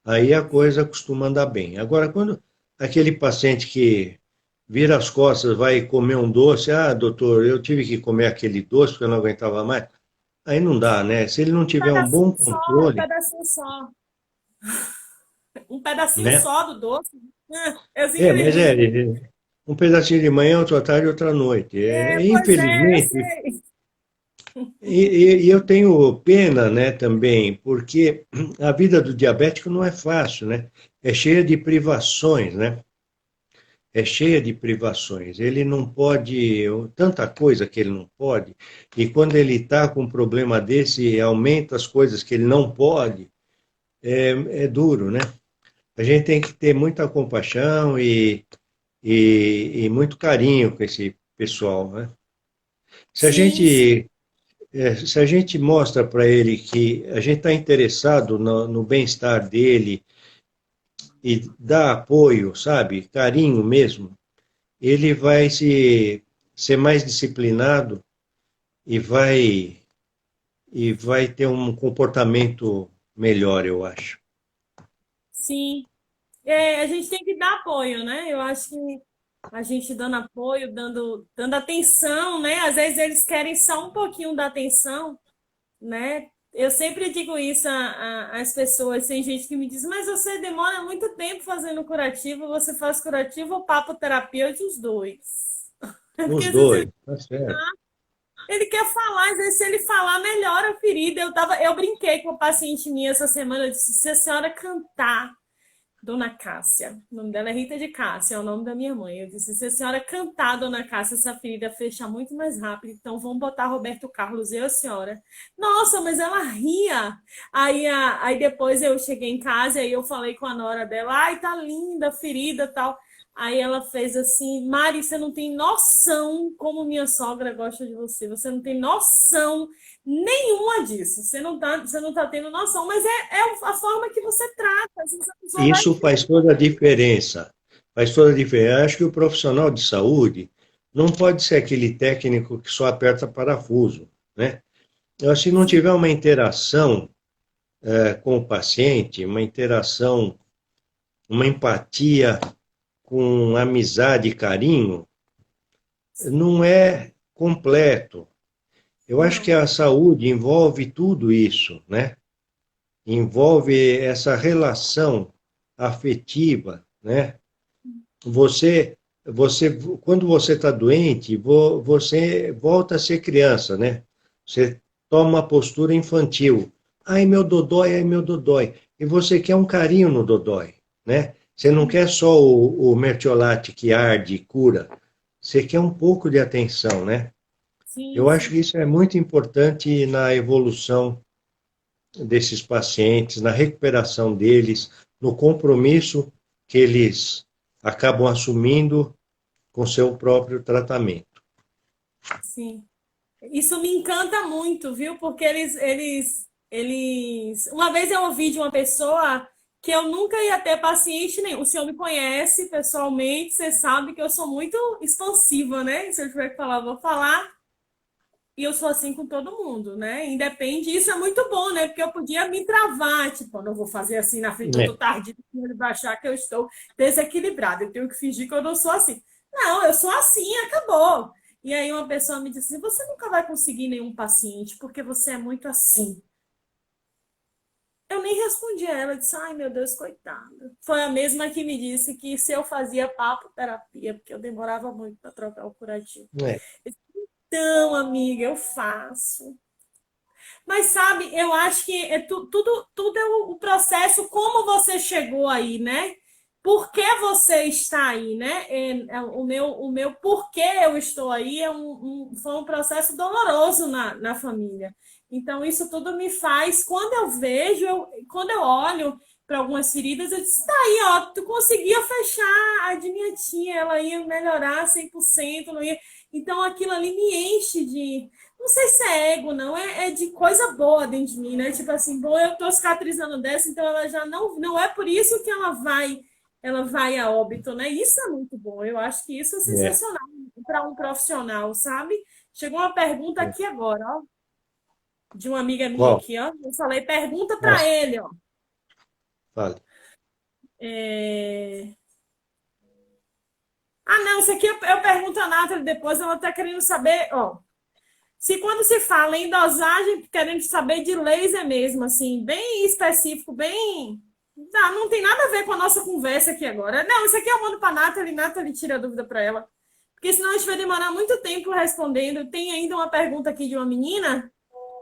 aí a coisa costuma andar bem. Agora, quando aquele paciente que vira as costas, vai comer um doce, doutor, eu tive que comer aquele doce porque eu não aguentava mais, aí não dá, né? Se ele não tiver um bom Um controle, pedacinho só. Um pedacinho né? só do doce. Eu sempre Mas digo. um pedacinho de manhã, outro à tarde, outra à noite. Pois é, eu Infelizmente, sei. e eu tenho pena, né, também, porque a vida do diabético não é fácil, né? É cheia de privações, né? É cheia de privações. Ele não pode, tanta coisa que ele não pode, e quando ele está com um problema desse, aumenta as coisas que ele não pode, é duro, né? A gente tem que ter muita compaixão e muito carinho com esse pessoal, né? Se a Sim, sim. gente, se a gente mostra para ele que a gente está interessado no bem-estar dele e dá apoio, sabe, carinho mesmo, ele vai ser mais disciplinado e vai ter um comportamento melhor, eu acho. Sim. a gente tem que dar apoio, né? Eu acho que a gente dando apoio, dando atenção, né? Às vezes eles querem só um pouquinho da atenção, né? Eu sempre digo isso às pessoas. Tem gente que me diz, mas você demora muito tempo fazendo curativo, você faz curativo ou papo terapia os dois? Porque Os às vezes dois, tá certo. ele quer falar, às vezes se ele falar, melhora a ferida. Eu brinquei com uma paciente minha essa semana, eu disse, se a senhora cantar, Dona Cássia, o nome dela é Rita de Cássia, é o nome da minha mãe. Eu disse, se a senhora cantar, Dona Cássia, essa ferida fecha muito mais rápido, então vamos botar Roberto Carlos, eu e a senhora. Nossa, mas ela ria. Aí depois eu cheguei em casa e aí eu falei com a nora dela, ai, tá linda a ferida e tal. Aí ela fez assim, Mari, você não tem noção como minha sogra gosta de você. Você não tem noção nenhuma disso. Você não tá tendo noção, mas é a forma que você trata. Às vezes a pessoa vai. Isso faz toda a diferença. Faz toda a diferença. Acho que o profissional de saúde não pode ser aquele técnico que só aperta parafuso, né? Eu acho que se não tiver uma interação com o paciente, uma interação, uma empatia com amizade e carinho, não é completo. Eu acho que Não, a saúde envolve tudo isso, né? Envolve essa relação afetiva, né? Você, quando você está doente, você volta a ser criança, né? Você toma uma postura infantil. Ai, meu dodói. E você quer um carinho no dodói, né? Você não quer só o mertiolate que arde e cura. Você quer um pouco de atenção, né? sim, Eu acho sim, que isso é muito importante na evolução desses pacientes, na recuperação deles, no compromisso que eles acabam assumindo com seu próprio tratamento. sim. Isso me encanta muito, viu? Porque eles. Uma vez eu ouvi de uma pessoa que eu nunca ia ter paciente nenhum. O senhor me conhece pessoalmente, você sabe que eu sou muito expansiva, né? Se eu tiver que falar, eu vou falar. E eu sou assim com todo mundo, né? Independe, isso é muito bom, né? Porque eu podia me travar, tipo, eu não vou fazer assim na frente, eu tô É, tardio, ele vai achar que eu estou desequilibrada, eu tenho que fingir que eu não sou assim. Não, eu sou assim, acabou. E aí uma pessoa me disse assim, você nunca vai conseguir nenhum paciente, porque você é muito assim. Eu nem respondi a ela, disse, ai meu Deus, coitada. Foi a mesma que me disse que se eu fazia papo terapia, porque eu demorava muito para trocar o curativo. é, Então, amiga, eu faço. Mas sabe, eu acho que tudo é o processo, como você chegou aí, né? Por que você está aí, né? O meu porquê eu estou aí foi um processo doloroso na família. Então, isso tudo me faz, quando eu vejo, quando eu olho para algumas feridas, eu disse, tá aí, ó, tu conseguia fechar a de minha tia, ela ia melhorar 100%, não ia. Então, aquilo ali me enche de, não sei se é ego, não, é de coisa boa dentro de mim, né? Tipo assim, bom, eu tô cicatrizando dessa, então ela já não é por isso que ela vai a óbito, né? Isso é muito bom. Eu acho que isso é é, sensacional para um profissional, sabe? Chegou uma pergunta é. aqui agora, ó, de uma amiga minha Qual? aqui, ó. Eu falei, pergunta para Nossa, ele, ó. fale. É... Ah, não, isso aqui eu pergunto a Nathalie depois, ela tá querendo saber, ó. Se quando se fala em dosagem, querendo saber de laser mesmo, assim, bem específico, bem. Não tem nada a ver com a nossa conversa aqui agora. Não, isso aqui eu mando para a Nathalie tira a dúvida para ela. Porque senão a gente vai demorar muito tempo respondendo. Tem ainda uma pergunta aqui de uma menina,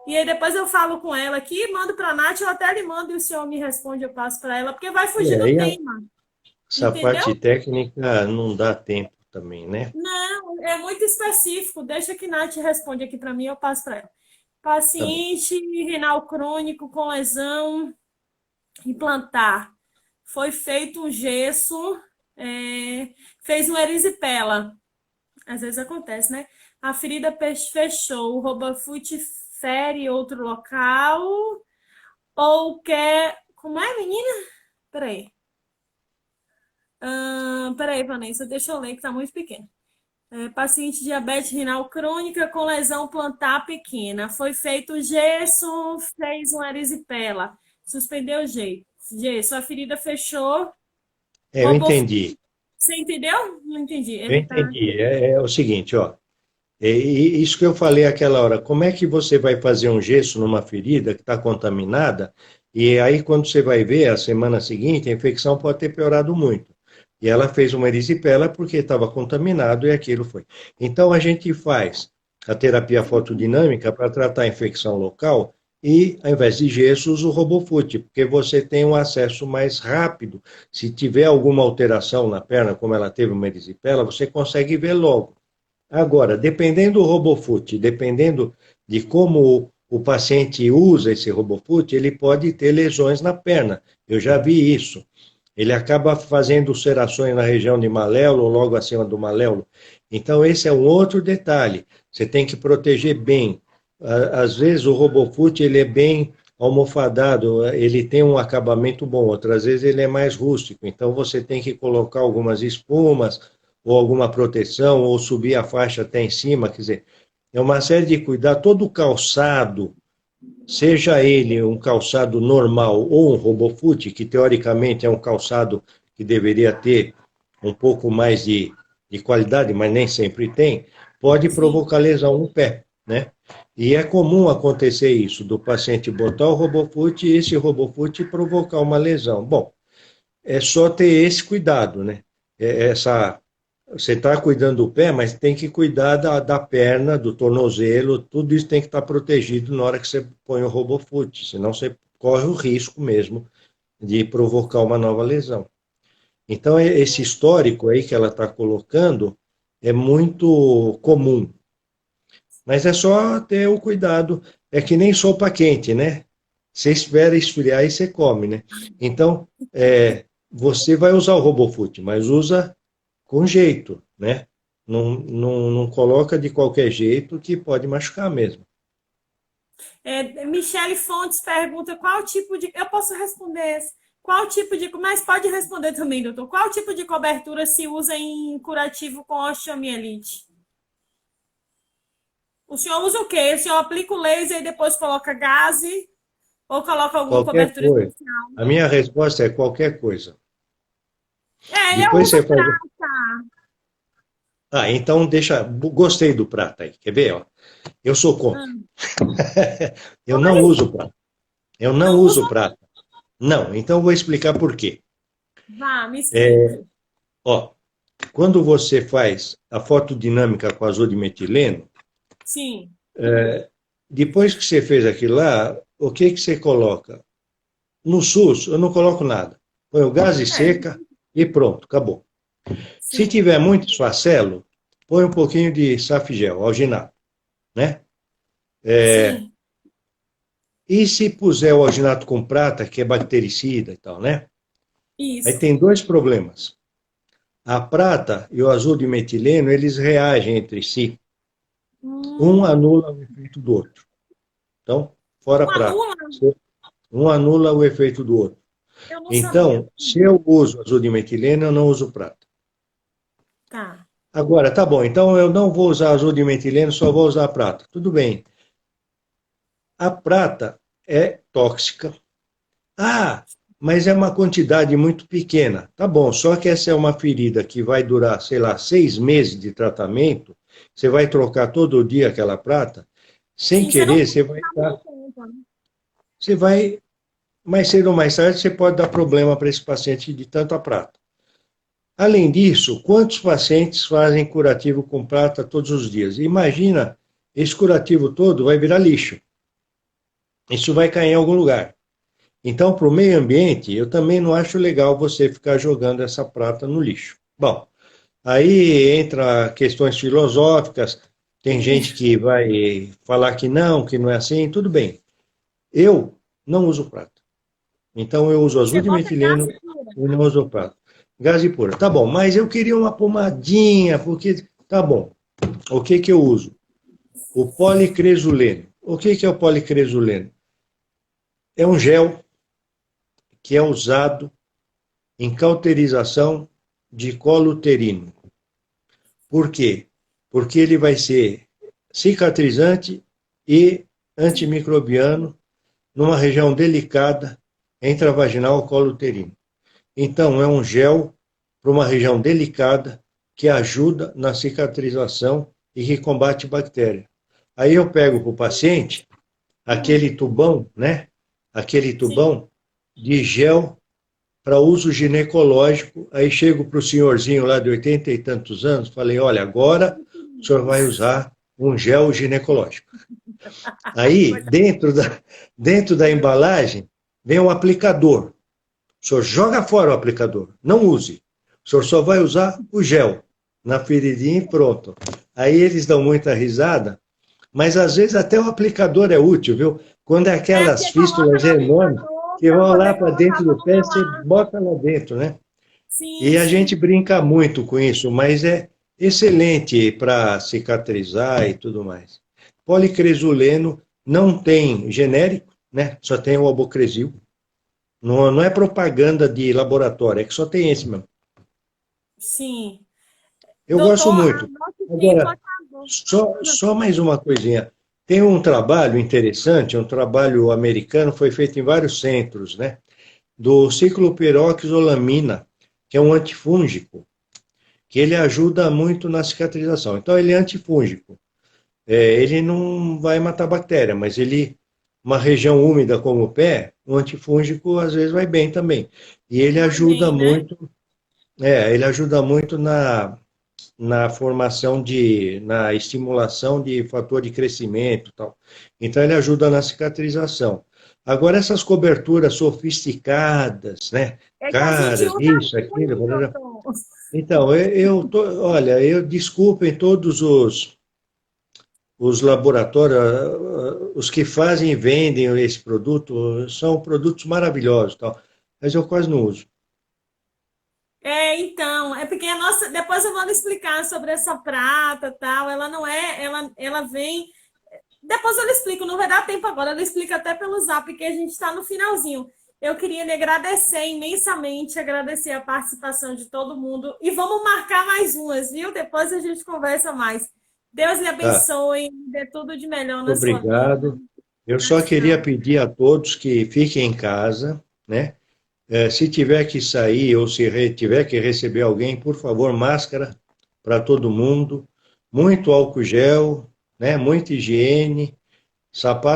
e aí depois eu falo com ela aqui, mando para a Nath, eu até lhe mando e o senhor me responde, eu passo para ela, porque vai fugir do E tema, essa entendeu? parte técnica não dá tempo também, né? Não, é muito específico. Deixa que Nath responde aqui para mim, eu passo para ela. Tá bom. Paciente renal crônico com lesão implantar. Foi feito um gesso, fez um erisipela. Às vezes acontece, né? A ferida fechou, o Robafute fere outro local, ou quer. Como é, menina? Peraí. Peraí, Vanessa, deixa eu ler que tá muito pequeno. Paciente diabetes renal crônica com lesão plantar pequena. Foi feito gesso, fez uma erisipela. Suspendeu o gesso. A ferida fechou. Eu entendi. Você entendeu? Não entendi. Eu Ele tá. entendi. É o seguinte, ó. Isso que eu falei aquela hora, como é que você vai fazer um gesso numa ferida que está contaminada, e aí quando você vai ver, a semana seguinte, a infecção pode ter piorado muito. E ela fez uma erisipela porque estava contaminado e aquilo foi. Então a gente faz a terapia fotodinâmica para tratar a infecção local e, ao invés de gesso, usa o RoboFoot, porque você tem um acesso mais rápido. Se tiver alguma alteração na perna, como ela teve uma erisipela, você consegue ver logo. Agora, dependendo do RoboFoot, dependendo de como o paciente usa esse RoboFoot, ele pode ter lesões na perna. Eu já vi isso. Ele acaba fazendo ulcerações na região de maléolo, ou logo acima do maléolo. Então, esse é um outro detalhe. Você tem que proteger bem. Às vezes, o RoboFoot ele é bem almofadado, ele tem um acabamento bom. Outras vezes, ele é mais rústico. Então, você tem que colocar algumas espumas, ou alguma proteção, ou subir a faixa até em cima, quer dizer, é uma série de cuidados. Todo calçado, seja ele um calçado normal ou um RoboFoot, que teoricamente é um calçado que deveria ter um pouco mais de qualidade, mas nem sempre tem, pode Sim. provocar lesão no pé, né? E é comum acontecer isso, do paciente botar o RoboFoot e esse RoboFoot provocar uma lesão. Bom, é só ter esse cuidado, né? Essa você está cuidando do pé, mas tem que cuidar da perna, do tornozelo, tudo isso tem que estar protegido na hora que você põe o RoboFoot, senão você corre o risco mesmo de provocar uma nova lesão. Então, esse histórico aí que ela está colocando é muito comum, mas é só ter o cuidado, é que nem sopa quente, né? Você espera esfriar e você come, né? Então, você vai usar o RoboFoot, mas usa com jeito, né? Não coloca de qualquer jeito que pode machucar mesmo. Michele Fontes pergunta qual tipo de. Eu posso responder. Qual tipo de. Mas pode responder também, doutor. Qual tipo de cobertura se usa em curativo com osteomielite? O senhor usa o quê? O senhor aplica o laser e depois coloca gaze ou coloca alguma Qualquer cobertura coisa. especial? A minha resposta é qualquer coisa. Eu Depois uso você faz. prata. Então deixa. Gostei do prata aí. Quer ver? Ó? Eu sou contra. Hum. Eu não uso prata. Eu não Não uso? uso prata. Não. Então vou explicar por quê. Vá, me explique. Ó, quando você faz a fotodinâmica com azul de metileno, Sim, depois que você fez aquilo lá, o que que você coloca? No SUS, eu não coloco nada. Põe o gás e é, seca e pronto, acabou. Se sim, tiver muito esfacelo, põe um pouquinho de safgel, alginado, né? sim, E se puser o alginato com prata, que é bactericida e tal, né? Aí isso. tem dois problemas. A prata e o azul de metileno, eles reagem entre si. Um Hum, anula o efeito do outro. Então, fora a uma prata. lula? Um anula o efeito do outro. Eu não sabia. Então, se eu uso azul de metileno, eu não uso prata. Tá. Agora, tá bom, então eu não vou usar azul de metileno, só vou usar prata. Tudo bem. A prata é tóxica. Ah, mas é uma quantidade muito pequena. Tá bom, só que essa é uma ferida que vai durar, sei lá, 6 meses de tratamento. Você vai trocar todo dia aquela prata. Sem Sim, você não querer, pode você vai ficar estar. muito tempo, né? Você vai, mais cedo ou mais tarde, você pode dar problema para esse paciente de tanta prata. Além disso, quantos pacientes fazem curativo com prata todos os dias? Imagina, esse curativo todo vai virar lixo. Isso vai cair em algum lugar. Então, para o meio ambiente, eu também não acho legal você ficar jogando essa prata no lixo. Bom, aí entra questões filosóficas, tem gente que vai falar que não é assim, tudo bem. Eu não uso prata. Então, eu uso azul Você de bota gás metileno pura. e não uso prata. Gás e pura. Tá bom, mas eu queria uma pomadinha, porque. Tá bom. O que que eu uso? O policresuleno. O que que é o policresuleno? É um gel que é usado em cauterização de colo uterino. Por quê? Porque ele vai ser cicatrizante e Sim. antimicrobiano numa região delicada intravaginal colo uterino. Então, é um gel para uma região delicada que ajuda na cicatrização e que combate bactéria. Aí eu pego para o paciente aquele tubão, né? Aquele Sim. tubão de gel para uso ginecológico. Aí chego para o senhorzinho lá de 80 e tantos anos, falei, olha, agora o senhor vai usar um gel ginecológico. Aí, dentro da embalagem, vem um aplicador. O senhor joga fora o aplicador, não use. O senhor só vai usar o gel na feridinha e pronto. Aí eles dão muita risada, mas às vezes até o aplicador é útil, viu? Quando é É aquelas porque coloca fístulas no enormes aplicador que para vão lá poder para colocar dentro do tudo pé, você lá. bota lá dentro, né? Sim, E a gente sim. brinca muito com isso, mas é excelente para cicatrizar e tudo mais. Policresuleno não tem genérico, né? Só tem o Albocresil. Não, não é propaganda de laboratório, é que só tem esse mesmo. Sim. Eu gosto Doutor, muito. nosso tempo Agora, acabou. só mais uma coisinha. Tem um trabalho interessante, um trabalho americano, foi feito em vários centros, né? Do ciclopiroxolamina, que é um antifúngico, que ele ajuda muito na cicatrização. Então, ele é antifúngico. Ele não vai matar bactéria, mas ele, uma região úmida como o pé, um antifúngico às vezes vai bem também. E Vai bem, né? ele ajuda muito na formação na estimulação de fator de crescimento e tal. Então ele ajuda na cicatrização. Agora essas coberturas sofisticadas, né? É que a gente Caras, usa isso, aquilo, muito, blá, blá. doutor. Então, olha, eu desculpem todos os laboratórios, os que fazem e vendem esse produto, são produtos maravilhosos, tal, mas eu quase não uso. É, então, é porque a nossa. Depois eu vou lhe explicar sobre essa prata tal. Ela não é. Ela vem. Depois eu lhe explico, não vai dar tempo agora. Eu lhe explico até pelo zap, porque a gente está no finalzinho. Eu queria lhe agradecer imensamente, agradecer a participação de todo mundo. E vamos marcar mais umas, viu? Depois a gente conversa mais. Deus lhe Tá, abençoe, dê tudo de melhor na sua vida. obrigado. Eu só queria Gratidão. pedir a todos que fiquem em casa, né? Se tiver que sair ou se tiver que receber alguém, por favor, máscara para todo mundo, muito álcool gel, né? Muita higiene, sapato